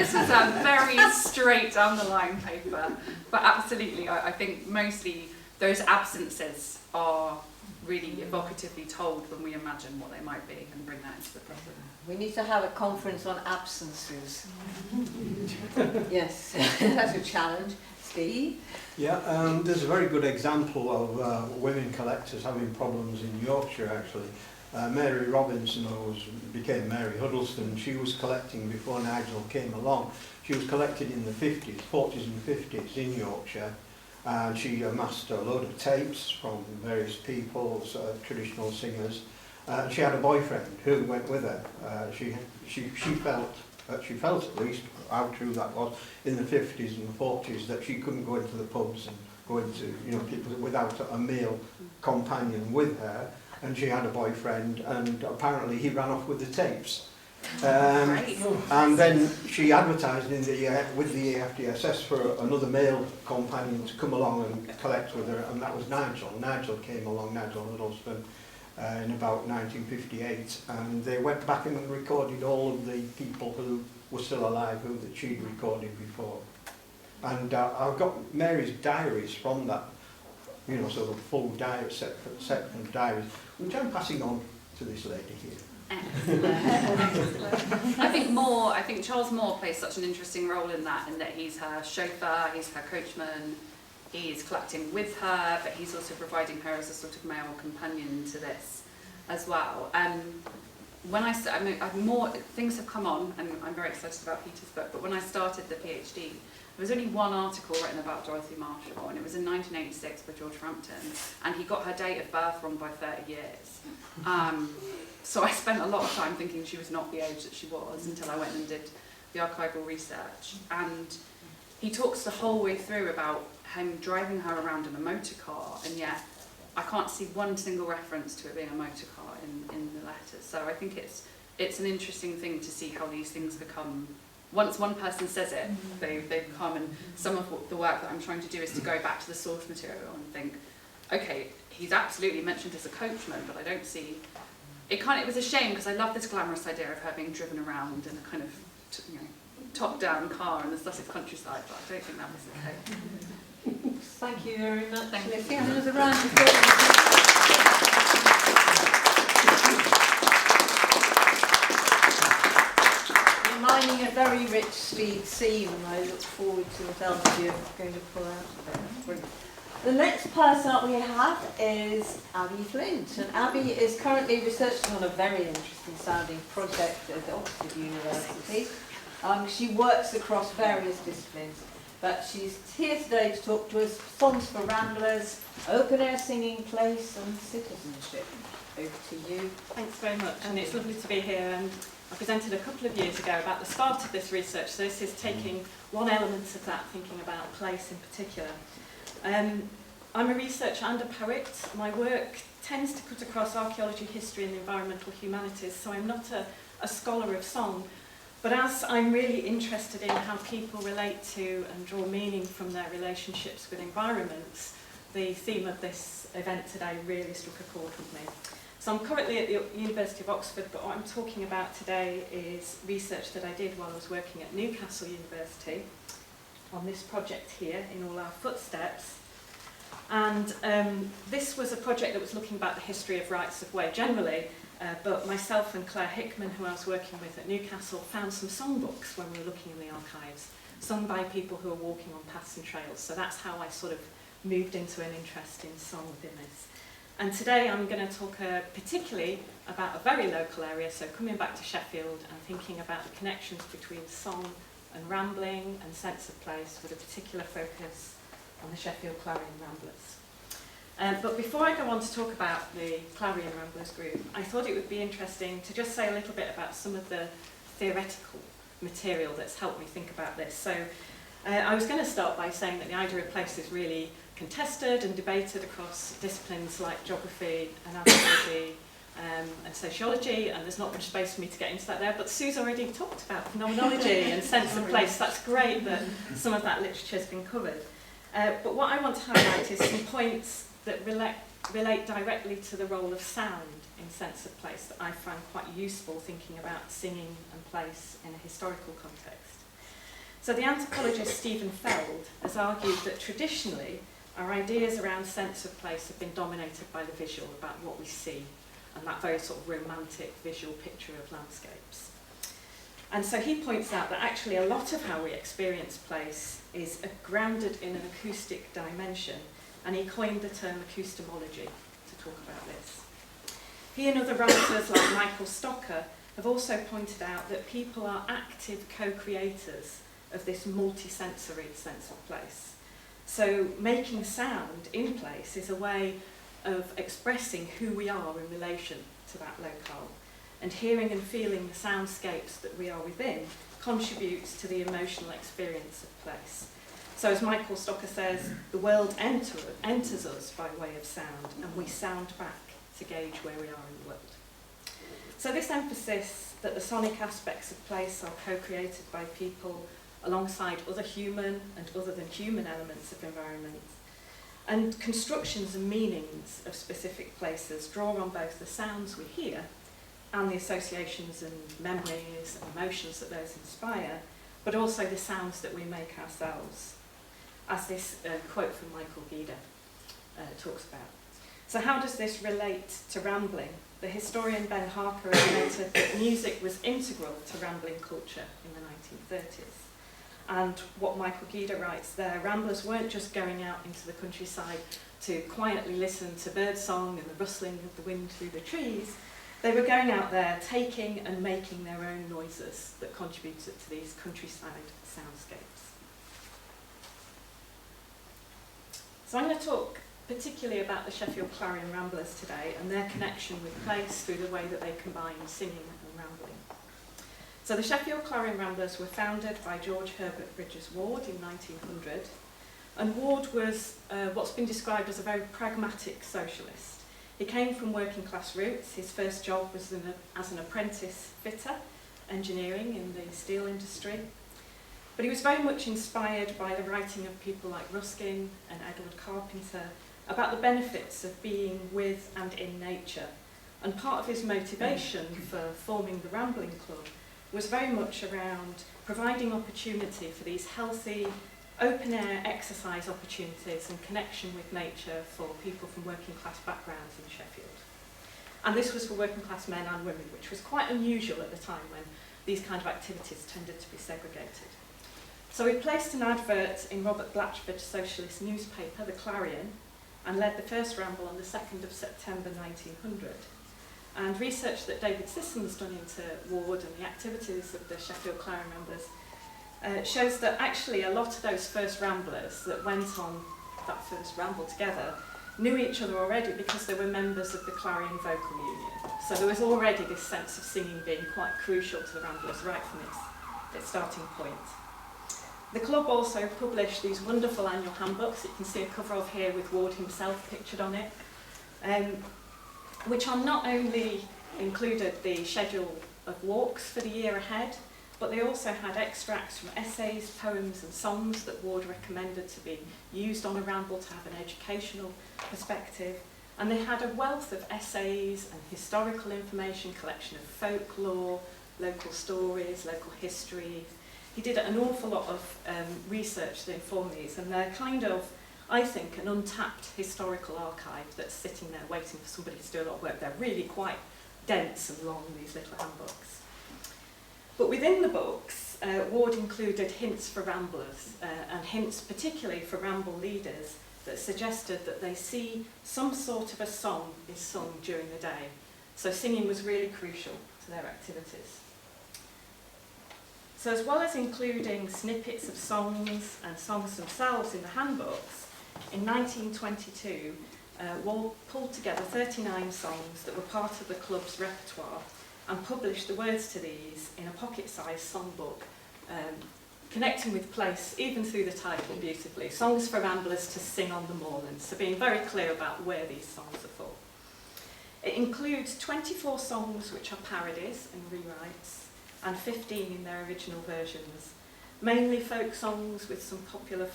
very straight down the line paper, but absolutely, I think mostly those absences are really evocatively told when we imagine what they might be and bring that into the present. We need to have a conference on absences. Yes, that's a challenge. Steve? Yeah, there's a very good example of women collectors having problems in Yorkshire, actually. Mary Robinson, who became Mary Huddleston, she was collecting before Nigel came along. She was collected in the 50s, 40s and 50s in Yorkshire. And she amassed a load of tapes from various people, traditional singers. She had a boyfriend who went with her. She felt at least, how true that was, in the 50s and the 40s, that she couldn't go into the pubs and go into, people without a male companion with her. And she had a boyfriend, and apparently he ran off with the tapes. And then she advertised with the EFDSS for another male companion to come along and collect with her, and that was Nigel. Nigel came along, Nigel Huddleston, in about 1958, and they went back and recorded all of the people who were still alive who that she'd recorded before. And I've got Mary's diaries from that, sort of full diary, set of diaries, which I'm passing on to this lady here. I think Charles Moore plays such an interesting role in that he's her chauffeur, he's her coachman, he's collecting with her, but he's also providing her as a sort of male companion to this as well. More things have come on, and I'm very excited about Peter's book, but when I started the PhD, there was only one article written about Dorothy Marshall, and it was in 1986 by George Frampton, and he got her date of birth wrong by 30 years. So I spent a lot of time thinking she was not the age that she was until I went and did the archival research. And he talks the whole way through about him driving her around in a motor car, and yet I can't see one single reference to it being a motor car in the letters. So I think it's an interesting thing to see how these things become. Once one person says it, they come, and some of the work that I'm trying to do is to go back to the source material and think, okay, he's absolutely mentioned as a coachman, but I don't see. It was a shame because I love this glamorous idea of her being driven around in a kind of top-down car in the Sussex countryside, but I don't think that was the case. Thank you very much. Thank you. Let's have another round of applause. Reminding a very rich Steve scene, and I look forward to what else you're going to pull out of it. Brilliant. The next person up we have is Abby Flint, and Abby is currently researching on a very interesting sounding project at Oxford University. She works across various disciplines, but she's here today to talk to us songs for ramblers, open air singing, place and citizenship. Over to you. Thanks very much, and it's lovely to be here. And I presented a couple of years ago about the start of this research, so this is taking one element of that, thinking about place in particular. I'm a researcher and a poet. My work tends to cut across archaeology, history and the environmental humanities, so I'm not a scholar of song. But as I'm really interested in how people relate to and draw meaning from their relationships with environments, the theme of this event today really struck a chord with me. So I'm currently at the University of Oxford, but what I'm talking about today is research that I did while I was working at Newcastle University on this project here, In All Our Footsteps. And this was a project that was looking back the history of rights of way generally, but myself and Claire Hickman, who I was working with at Newcastle, found some songbooks when we were looking in the archives, sung by people who are walking on paths and trails. So that's how I sort of moved into an interest in song within this. And today I'm going to talk particularly about a very local area, so coming back to Sheffield and thinking about the connections between song and rambling and sense of place, with a particular focus on the Sheffield Clarion Ramblers. But before I go on to talk about the Clarion Ramblers group, I thought it would be interesting to just say a little bit about some of the theoretical material that's helped me think about this. So I was going to start by saying that the idea of place is really contested and debated across disciplines like geography and anthropology and sociology, and there's not much space for me to get into that there, but Sue's already talked about phenomenology and sense of place. That's great that some of that literature has been covered. But what I want to highlight is some points that relate directly to the role of sound in sense of place that I find quite useful thinking about singing and place in a historical context. So the anthropologist Stephen Feld has argued that traditionally our ideas around sense of place have been dominated by the visual, about what we see, and that very sort of romantic visual picture of landscapes. And so he points out that actually a lot of how we experience place is grounded in an acoustic dimension, and he coined the term acoustomology to talk about this. He and other writers like Michael Stocker have also pointed out that people are active co-creators of this multi-sensory sense of place. So making sound in place is a way of expressing who we are in relation to that locale. And hearing and feeling the soundscapes that we are within contributes to the emotional experience of place. So as Michael Stocker says, the world enters us by way of sound, and we sound back to gauge where we are in the world. So this emphasis that the sonic aspects of place are co-created by people alongside other human and other than human elements of environment, and constructions and meanings of specific places draw on both the sounds we hear and the associations and memories and emotions that those inspire, but also the sounds that we make ourselves, as this quote from Michael Gieder talks about. So how does this relate to rambling? The historian Ben Harker has noted that music was integral to rambling culture in the 1930s. And what Michael Gieder writes there, ramblers weren't just going out into the countryside to quietly listen to birdsong and the rustling of the wind through the trees. They were going out there taking and making their own noises that contributed to these countryside soundscapes. So I'm going to talk particularly about the Sheffield Clarion Ramblers today and their connection with place through the way that they combine singing and rambling. So the Sheffield Clarion Ramblers were founded by George Herbert Bridges Ward in 1900, and Ward was what's been described as a very pragmatic socialist. He came from working class roots. His first job was as an apprentice fitter, engineering in the steel industry. But he was very much inspired by the writing of people like Ruskin and Edward Carpenter about the benefits of being with and in nature. And part of his motivation for forming the Rambling Club was very much around providing opportunity for these healthy, open-air exercise opportunities and connection with nature for people from working class backgrounds in Sheffield. And this was for working class men and women, which was quite unusual at the time when these kind of activities tended to be segregated. So he placed an advert in Robert Blatchford's socialist newspaper, The Clarion, and led the first ramble on the 2nd of September 1900. And research that David Sisson's done into Ward and the activities of the Sheffield Clarion Ramblers shows that actually a lot of those first ramblers that went on that first ramble together knew each other already because they were members of the Clarion Vocal Union. So there was already this sense of singing being quite crucial to the ramblers right from its starting point. The club also published these wonderful annual handbooks that you can see a cover of here with Ward himself pictured on it, which are not only included the schedule of walks for the year ahead, but they also had extracts from essays, poems and songs that Ward recommended to be used on a ramble to have an educational perspective. And they had a wealth of essays and historical information, collection of folklore, local stories, local history. He did an awful lot of research to inform these, and they're kind of, I think, an untapped historical archive that's sitting there waiting for somebody to do a lot of work. They're really quite dense and long, these little handbooks. But within the books, Ward included hints for ramblers, and hints particularly for ramble leaders that suggested that they see some sort of a song is sung during the day. So singing was really crucial to their activities. So as well as including snippets of songs and songs themselves in the handbooks, in 1922, Ward pulled together 39 songs that were part of the club's repertoire and published the words to these in a pocket-sized songbook, connecting with place even through the title beautifully. Songs for Ramblers to Sing on the Moorlands, so being very clear about where these songs are for. It includes 24 songs which are parodies and rewrites, and 15 in their original versions. Mainly folk songs with some popular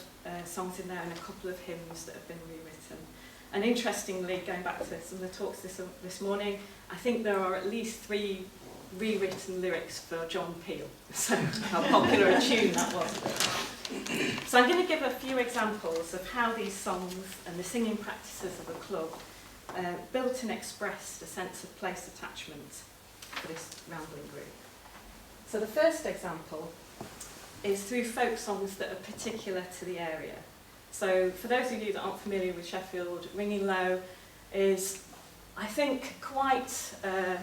songs in there and a couple of hymns that have been rewritten. And interestingly, going back to some of the talks this morning, I think there are at least 3 rewritten lyrics for John Peel. So how popular a tune that was. So I'm going to give a few examples of how these songs and the singing practices of the club built and expressed a sense of place attachment for this rambling group. So the first example is through folk songs that are particular to the area. So for those of you that aren't familiar with Sheffield, Ringing Low is, I think, quite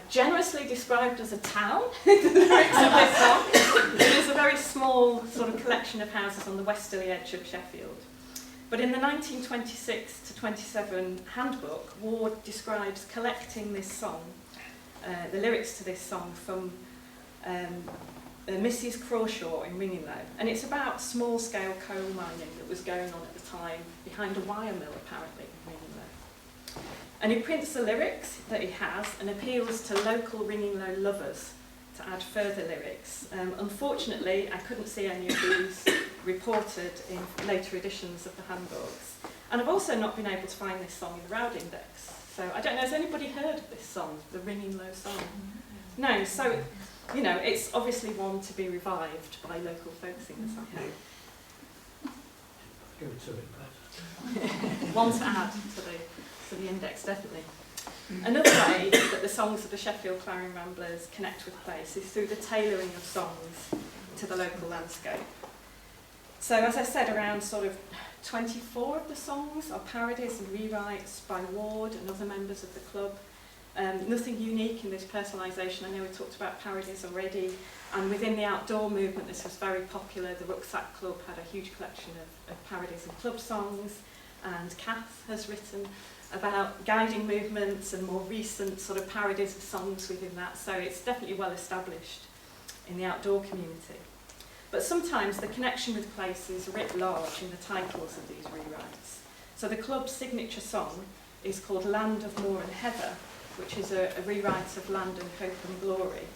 generously described as a town in the lyrics of this song. It is a very small sort of collection of houses on the westerly edge of Sheffield. But in the 1926 to 27 handbook, Ward describes collecting this song, the lyrics to this song from Mrs. Crawshaw in Ringing Low. And it's about small-scale coal mining that was going on at the time behind a wire mill, apparently, in Ringing Low. And he prints the lyrics that he has and appeals to local Ringing Low lovers to add further lyrics. Unfortunately, I couldn't see any of these reported in later editions of the handbooks. And I've also not been able to find this song in the Roud Index. So I don't know, has anybody heard of this song, the Ringing Low song? No, so, you know, it's obviously one to be revived by local folk singers, I hope. Go to it. One to add to the index, definitely. Another way that the songs of the Sheffield Clarion Ramblers connect with place is through the tailoring of songs to the local landscape. So as I said, around sort of 24 of the songs are parodies and rewrites by Ward and other members of the club. Nothing unique in this personalisation. I know we talked about parodies already, and within the outdoor movement this was very popular. The Rucksack Club had a huge collection of parodies and club songs, and Kath has written about guiding movements and more recent sort of parodies of songs within that, so it's definitely well established in the outdoor community. But sometimes the connection with place is writ large in the titles of these rewrites. So the club's signature song is called Land of Moor and Heather, which is a rewrite of Land and Hope and Glory,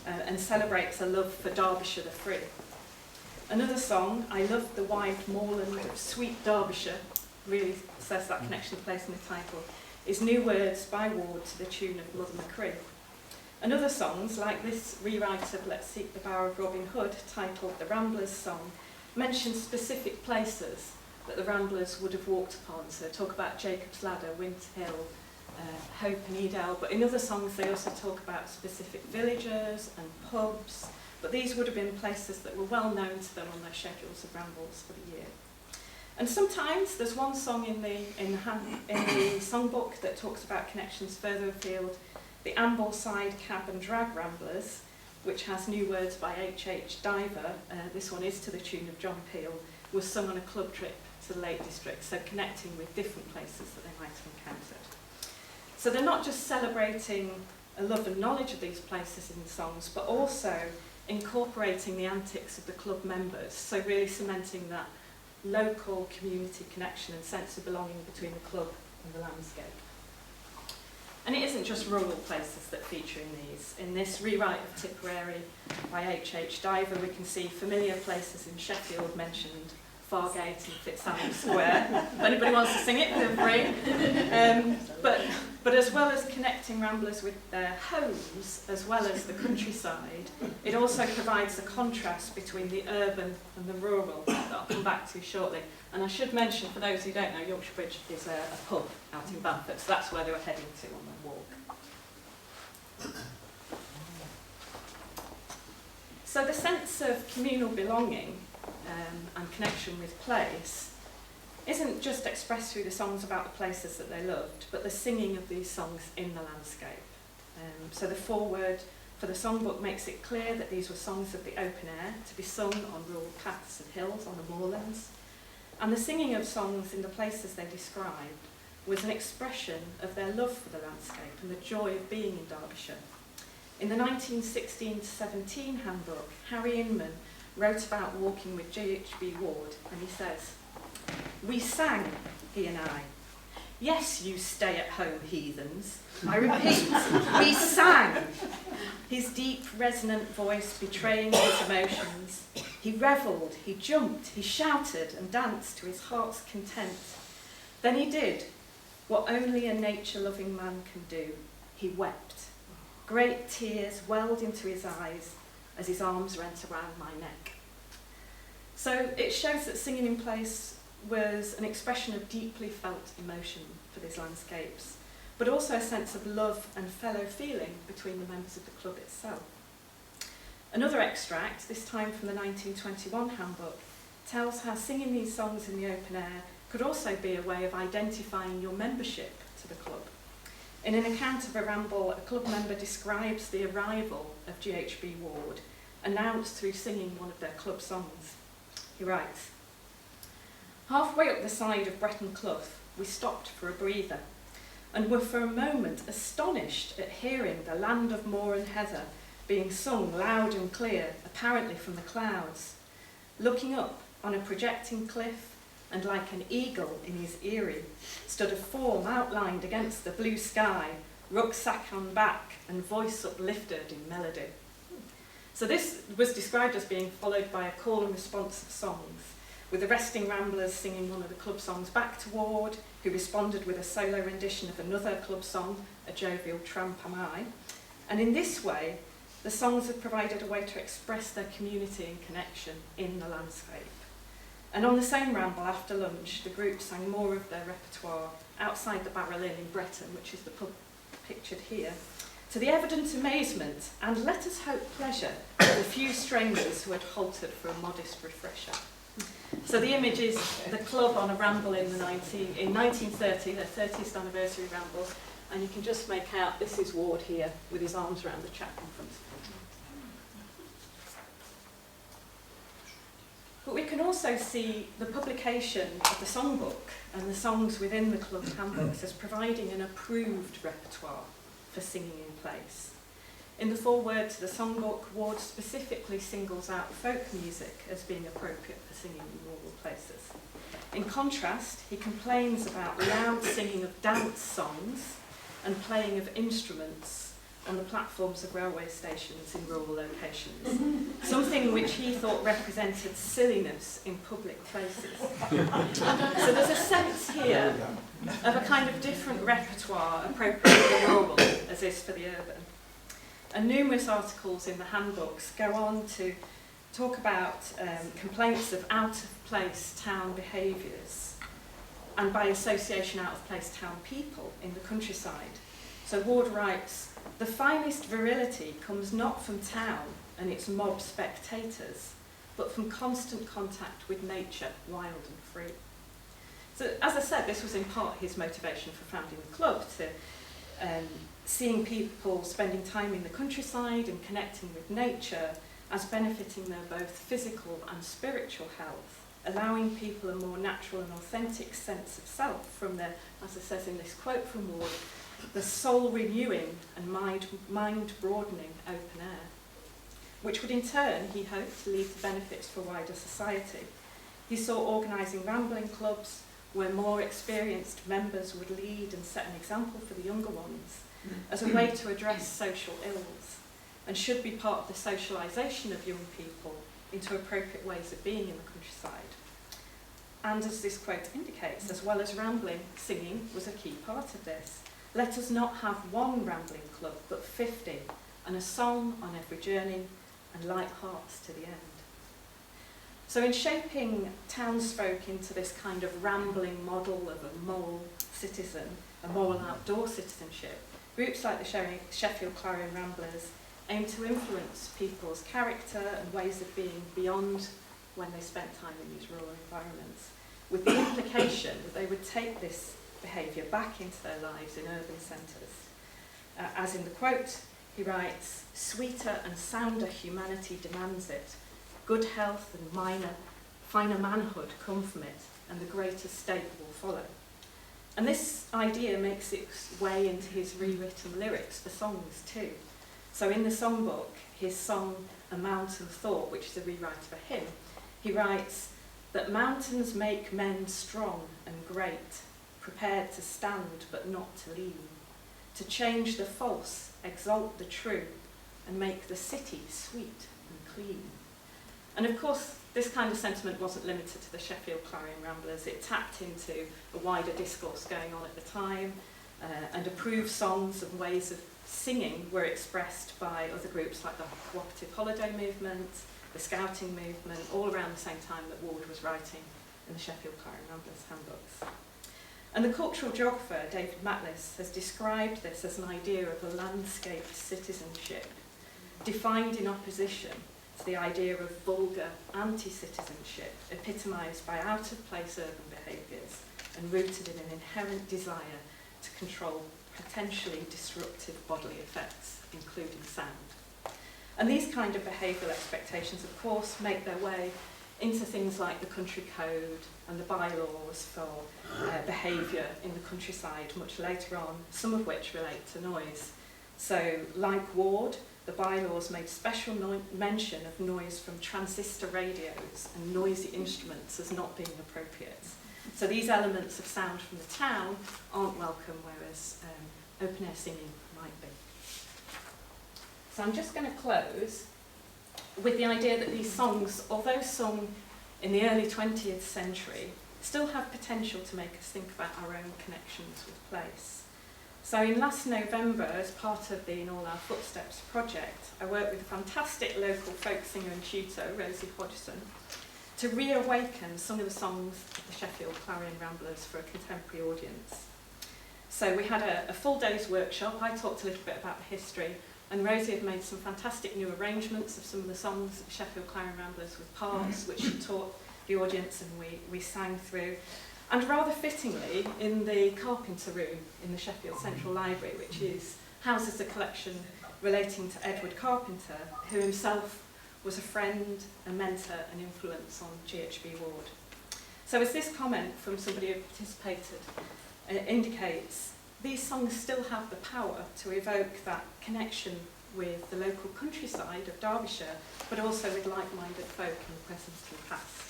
and celebrates a love for Derbyshire the Free. Another song, I Love the Wide Moorland of Sweet Derbyshire, really says that connection to place in the title, is New Words by Ward to the tune of Mother Macree. And other songs, like this rewrite of Let's Seek the Bower of Robin Hood, titled The Ramblers' Song, mention specific places that the Ramblers would have walked upon. So talk about Jacob's Ladder, Winter Hill, Hope and Edale, but in other songs they also talk about specific villages and pubs, but these would have been places that were well known to them on their schedules of rambles for the year. And sometimes there's one song in the songbook that talks about connections further afield, the Ambleside Cab and Drag Ramblers, which has new words by H.H. Diver. This one is to the tune of John Peel, was sung on a club trip to the Lake District, so connecting with different places that they might have encountered. So they're not just celebrating a love and knowledge of these places in the songs, but also incorporating the antics of the club members, so really cementing that local community connection and sense of belonging between the club and the landscape. And it isn't just rural places that feature in these. In this rewrite of Tipperary by H.H. Diver, we can see familiar places in Sheffield mentioned, Fargate and Fitzallen Square. If anybody wants to sing it, feel free. But as well as connecting ramblers with their homes, as well as the countryside, it also provides a contrast between the urban and the rural that I'll come back to shortly. And I should mention, for those who don't know, Yorkshire Bridge is a pub out in Bamford, so that's where they were heading to on their walk. So the sense of communal belonging and connection with place isn't just expressed through the songs about the places that they loved, but the singing of these songs in the landscape. So the foreword for the songbook makes it clear that these were songs of the open air, to be sung on rural paths and hills on the moorlands. And the singing of songs in the places they described was an expression of their love for the landscape and the joy of being in Derbyshire. In the 1916-17 handbook, Harry Inman wrote about walking with G.H.B. Ward, and he says, "We sang, he and I. Yes, you stay-at-home heathens. I repeat, we sang." His deep, resonant voice betraying his emotions. He revelled, he jumped, he shouted and danced to his heart's content. Then he did what only a nature-loving man can do. He wept. Great tears welled into his eyes as his arms went around my neck. So it shows that Singing in Place was an expression of deeply felt emotion for these landscapes, but also a sense of love and fellow feeling between the members of the club itself. Another extract, this time from the 1921 handbook, tells how singing these songs in the open air could also be a way of identifying your membership to the club. In an account of a ramble, a club member describes the arrival of G.H.B. Ward, announced through singing one of their club songs. He writes, "Halfway up the side of Bretton Clough, we stopped for a breather, and were for a moment astonished at hearing the land of moor and heather being sung loud and clear, apparently from the clouds. Looking up on a projecting cliff, and like an eagle in his eyrie, stood a form outlined against the blue sky, rucksack on back and voice uplifted in melody." So this was described as being followed by a call and response of songs, with the resting ramblers singing one of the club songs back to Ward, who responded with a solo rendition of another club song, A Jovial Tramp Am I. And in this way, the songs have provided a way to express their community and connection in the landscape. And on the same ramble after lunch, the group sang more of their repertoire outside the Barrel Inn in Bretton, which is the pub pictured here, to the evident amazement and, let us hope, pleasure of the few strangers who had halted for a modest refresher. So the image is the club on a ramble in 1930, their 30th anniversary ramble, and you can just make out this is Ward here with his arms around the chap in front of him. But we can also see the publication of the songbook and the songs within the club handbooks as providing an approved repertoire for singing in place. In the foreword to the songbook, Ward specifically singles out folk music as being appropriate for singing in rural places. In contrast, he complains about loud singing of dance songs and playing of instruments on the platforms of railway stations in rural locations, something which he thought represented silliness in public places. So there's a sense here of a kind of different repertoire appropriate for the rural as is for the urban. And numerous articles in the handbooks go on to talk about complaints of out-of-place town behaviours and by association out-of-place town people in the countryside. So Ward writes, "The finest virility comes not from town and its mob spectators, but from constant contact with nature, wild and free." So as I said, this was in part his motivation for founding the club, to seeing people spending time in the countryside and connecting with nature as benefiting their both physical and spiritual health, allowing people a more natural and authentic sense of self from their, as it says in this quote from Ward, the soul-renewing and mind-broadening open air, which would in turn, he hoped, lead to benefits for wider society. He saw organising rambling clubs where more experienced members would lead and set an example for the younger ones as a way to address social ills, and should be part of the socialisation of young people into appropriate ways of being in the countryside. And as this quote indicates, as well as rambling, singing was a key part of this. Let us not have one rambling club, but 50, and a song on every journey, and light hearts to the end. So in shaping townsfolk into this kind of rambling model of a moral citizen, a moral outdoor citizenship, groups like the Sheffield Clarion Ramblers aim to influence people's character and ways of being beyond when they spent time in these rural environments, with the implication that they would take this behaviour back into their lives in urban centres. As in the quote, he writes, "Sweeter and sounder humanity demands it. Good health and finer manhood come from it, and the greater state will follow." And this idea makes its way into his rewritten lyrics for songs too. So in the songbook, his song A Mountain Thought, which is a rewrite of a hymn, he writes that mountains make men strong and great, prepared to stand but not to lean, to change the false, exalt the true, and make the city sweet and clean. And of course, this kind of sentiment wasn't limited to the Sheffield Clarion Ramblers. It tapped into a wider discourse going on at the time, and approved songs and ways of singing were expressed by other groups like the cooperative holiday movement, the scouting movement, all around the same time that Ward was writing in the Sheffield Clarion Ramblers handbooks. And the cultural geographer David Matlis has described this as an idea of a landscaped citizenship, defined in opposition to the idea of vulgar anti-citizenship, epitomised by out-of-place urban behaviours and rooted in an inherent desire to control potentially disruptive bodily effects, including sound. And these kind of behavioural expectations, of course, make their way into things like the country code and the bylaws for behaviour in the countryside much later on, some of which relate to noise. So, like Ward, the bylaws made special mention of noise from transistor radios and noisy instruments as not being appropriate. So these elements of sound from the town aren't welcome, whereas open-air singing might be. So I'm just going to close with the idea that these songs, although sung in the early 20th century, still have potential to make us think about our own connections with place. So in last November, as part of the In All Our Footsteps project, I worked with a fantastic local folk singer and tutor, Rosie Hodgson, to reawaken some of the songs of the Sheffield Clarion Ramblers for a contemporary audience. So we had a full day's workshop. I talked a little bit about the history, and Rosie had made some fantastic new arrangements of some of the songs of Sheffield Clarion Ramblers with parts, which she taught the audience and we sang through. And rather fittingly, in the Carpenter Room in the Sheffield Central Library, which houses a collection relating to Edward Carpenter, who himself was a friend, a mentor, and influence on G.H.B. Ward. So as this comment from somebody who participated indicates, these songs still have the power to evoke that connection with the local countryside of Derbyshire, but also with like-minded folk in the present and past.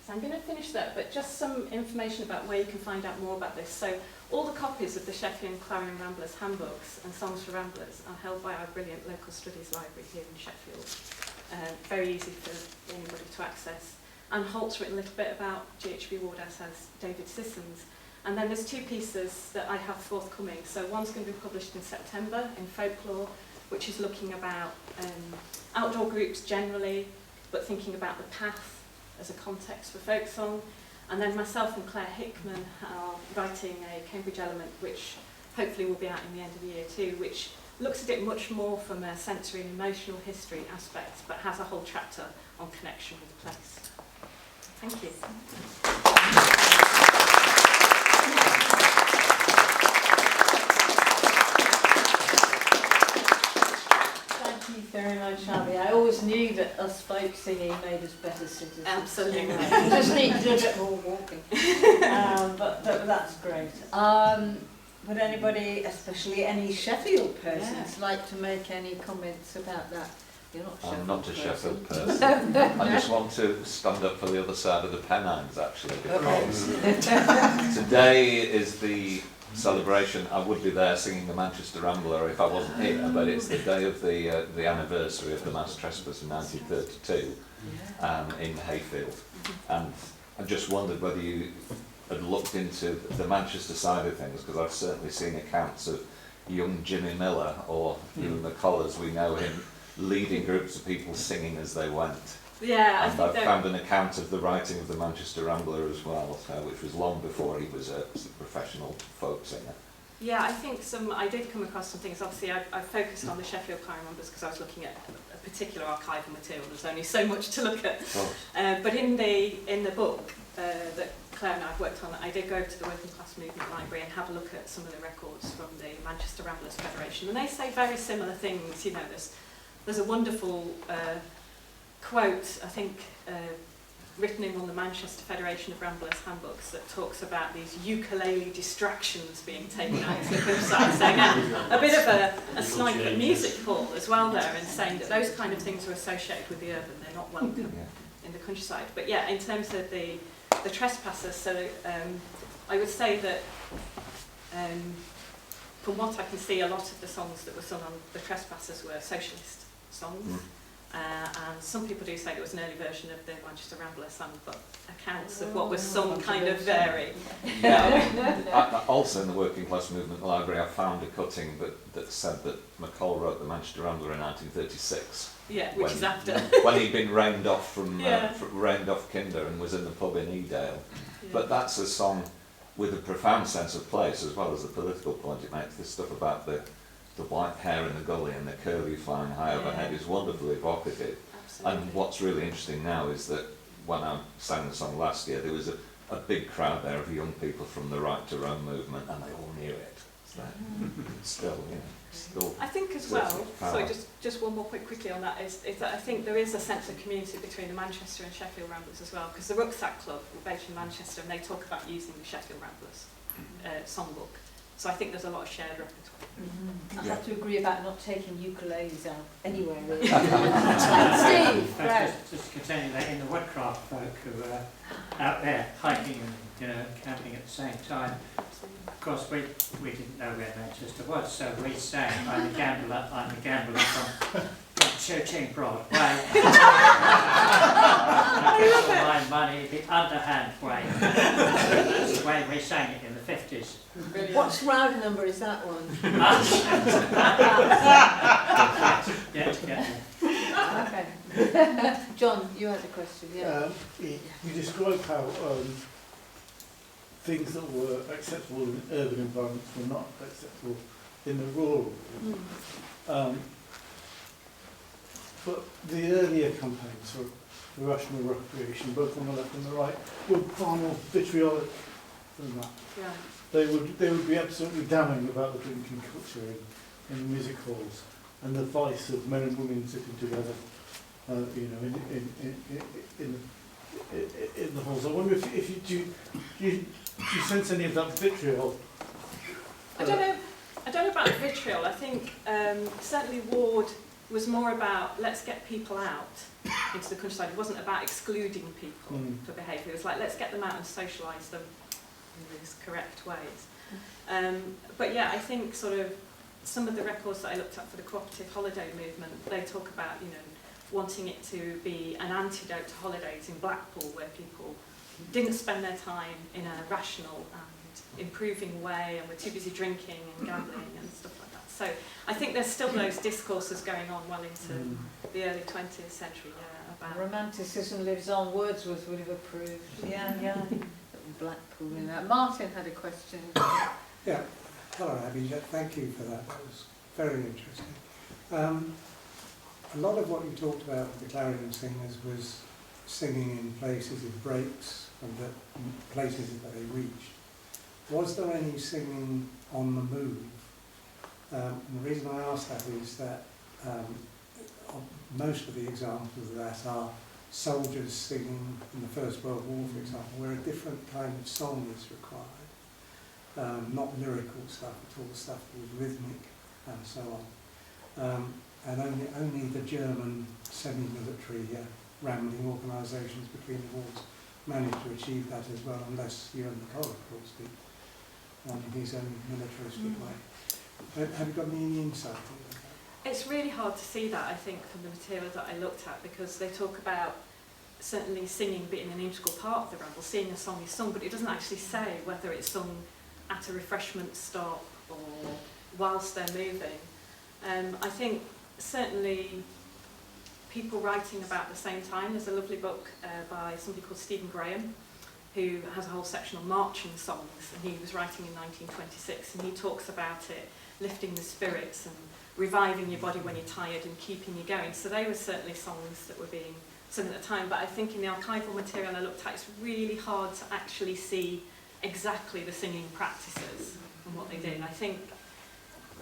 So I'm going to finish there, but just some information about where you can find out more about this. So all the copies of the Sheffield Clarion Ramblers handbooks and Songs for Ramblers are held by our brilliant local studies library here in Sheffield. Very easy for anybody to access. And Holt's written a little bit about G.H.B. Ward, as has David Sissons. And then there's two pieces that I have forthcoming. So one's going to be published in September in Folklore, which is looking about outdoor groups generally, but thinking about the path as a context for folk song. And then myself and Claire Hickman are writing a Cambridge element, which hopefully will be out in the end of the year too, which looks at it much more from a sensory and emotional history aspect, but has a whole chapter on connection with place. Thank you. Thank you very much, Abby. I always knew that us folk singing made us better citizens. Absolutely. We just need to do a bit more walking. But that's great. Would anybody, especially any Sheffield persons, like to make any comments about that? You're not I'm not a Sheffield person. person. I just want to stand up for the other side of the Pennines, actually, because today is the celebration. I would be there singing the Manchester Rambler if I wasn't here, but it's the day of the anniversary of the mass trespass in 1932 in Hayfield. And I just wondered whether you had looked into the Manchester side of things, because I've certainly seen accounts of young Jimmy Miller, or Ewan McCullagh as we know him, leading groups of people singing as they went. Yeah, and I've found an account of the writing of the Manchester Rambler as well, which was long before he was a professional folk singer. Yeah, I think I did come across some things. Obviously, I focused on the Sheffield Clarion Ramblers because I was looking at a particular archival material. There's only so much to look at. But in the book that Claire and I have worked on, I did go to the Working Class Movement Library and have a look at some of the records from the Manchester Ramblers Federation, and they say very similar things. There's a wonderful quote, I think written in one of the Manchester Federation of Ramblers handbooks that talks about these ukulele distractions being taken out to the countryside, saying a bit of a snipe at music hall as well there, and saying that those kind of things are associated with the urban, they're not welcome in the countryside. But yeah, in terms of the trespassers, so I would say that from what I can see, a lot of the songs that were sung on the trespassers were socialist songs. And some people do say it was an early version of the Manchester Rambler song, but accounts of what was sung kind of vary. Also in the working class movement library, I found a cutting that said that McCall wrote the Manchester Rambler in 1936. Yeah, which is after. When he'd been rained off rained off Kinder and was in the pub in Edale. Yeah. But that's a song with a profound sense of place as well as the political point it makes. This stuff about the white hair in the gully and the curlew flying high overhead is wonderfully evocative. Absolutely. And what's really interesting now is that when I sang the song last year, there was a big crowd there of young people from the Right to Roam movement, and they all knew it. So still, still. I think as well, so just one more point quickly on that, is that I think there is a sense of community between the Manchester and Sheffield Ramblers as well, because the Rucksack Club were based in Manchester and they talk about using the Sheffield Ramblers songbook. So I think there's a lot of shared repertoire. I have to agree about not taking ukuleles out anywhere really. Steve, right. Just containing that in the woodcraft folk who are out there hiking and camping at the same time. Of course, we didn't know where Manchester was, so we sang I'm a gambler from Churching Broadway. My money the underhand way. That's the way we sang it in the 50s. Brilliant. What round number is that one? Yet to get there. Okay. John, you had a question, yeah. You described how things that were acceptable in urban environments were not acceptable in the rural. But the earlier campaigns for rational recreation, both on the left and the right, were far more vitriolic than that. Yeah. They would be absolutely damning about the drinking culture in music halls and the vice of men and women sitting together, in the halls. I wonder if do you sense any of that vitriol? I don't know about vitriol. I think certainly Ward was more about let's get people out into the countryside. It wasn't about excluding people for behaviour. It was like let's get them out and socialise them in these correct ways. But yeah, I think sort of some of the records that I looked at for the cooperative holiday movement, they talk about wanting it to be an antidote to holidays in Blackpool, where people didn't spend their time in a rational and improving way and were too busy drinking and gambling and stuff like that. So I think there's still those discourses going on well into the early 20th century. About romanticism lives on. Wordsworth would have approved. Yeah. Blackpool in that. Martin had a question. Yeah. Hello, Abby. Thank you for that. That was very interesting. A lot of what you talked about with the clarion singers was singing in places, in breaks, and the places that they reached. Was there any singing on the move? And the reason I ask that is that most of the examples of that are soldiers singing in the First World War, for example, where a different kind of song is required. Not lyrical stuff at all, stuff that was rhythmic and so on. And only the German semi-military rambling organisations between the wars managed to achieve that as well, unless Ewan McCulloch, of course, did in his own militaristic way. Have you got any insight into that? It's really hard to see that, I think, from the material that I looked at, because they talk about certainly singing being an integral part of the ramble, seeing a song is sung, but it doesn't actually say whether it's sung at a refreshment stop or whilst they're moving. I think certainly people writing about the same time, there's a lovely book by somebody called Stephen Graham, who has a whole section on marching songs, and he was writing in 1926, and he talks about it lifting the spirits and reviving your body when you're tired and keeping you going. So they were certainly songs that were being sung at the time, but I think in the archival material I looked at, it's really hard to actually see exactly the singing practices and what they did. I think,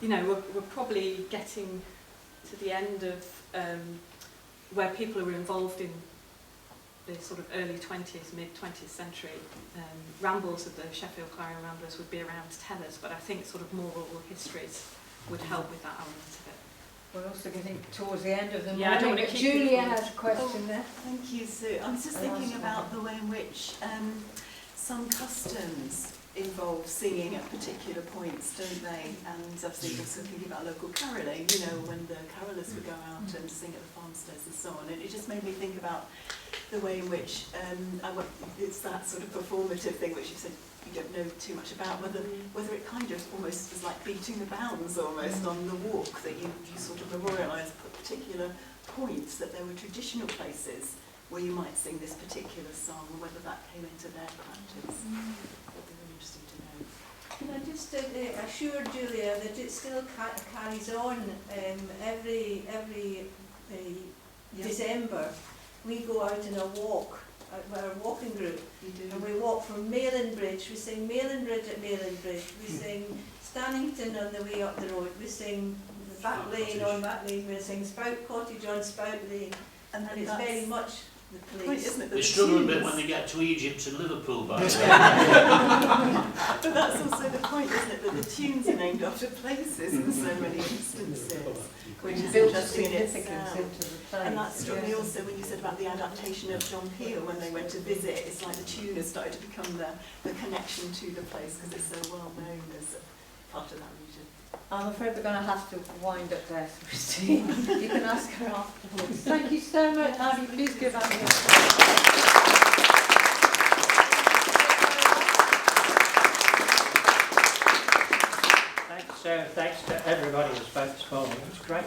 we're probably getting to the end of where people who are involved in the sort of early 20th, mid-20th century, rambles of the Sheffield Clarion Ramblers would be around to tell us, but I think sort of more oral histories would help with that element of it. We're also getting towards the end of the Yeah, I don't morning. want to keep Julia people- has a question there. Thank you, Sue. I was just thinking about the way in which some customs involve singing at particular points, don't they? And obviously also thinking about local carolling, you know, when the carolers would go out and sing at the farmsteads and so on. And it just made me think about the way in which it's that sort of performative thing which you said you don't know too much about, whether it kind of almost was like beating the bounds almost on the walk, that you sort of memorialise particular points, that there were traditional places where you might sing this particular song, and whether that came into their practice. That'd be really interesting to know. Can I just assure Julia that it still carries on every December. We go out in a walk, our walking group, and we walk from Malin Bridge. We sing Malin Bridge at Malin Bridge. We sing Stannington on the way up the road. We sing Back Lane on Back Lane. We sing Spout Cottage on Spout Lane. And it's very much the place. Isn't it, they struggle a bit when they get to Egypt and Liverpool, by the way. But that's also the point, isn't it, that the tunes are named after places in so many instances, which is interesting in itself. And that struck me also when you said about the adaptation of John Peel when they went to visit. It's like the tune has started to become the connection to the place because it's so well known as part of that region. I'm afraid we're going to have to wind up there, Christine. You can ask her afterwards. Thank you so much, Abby. Please give Abby a Thanks to everybody who spoke this morning. It was great.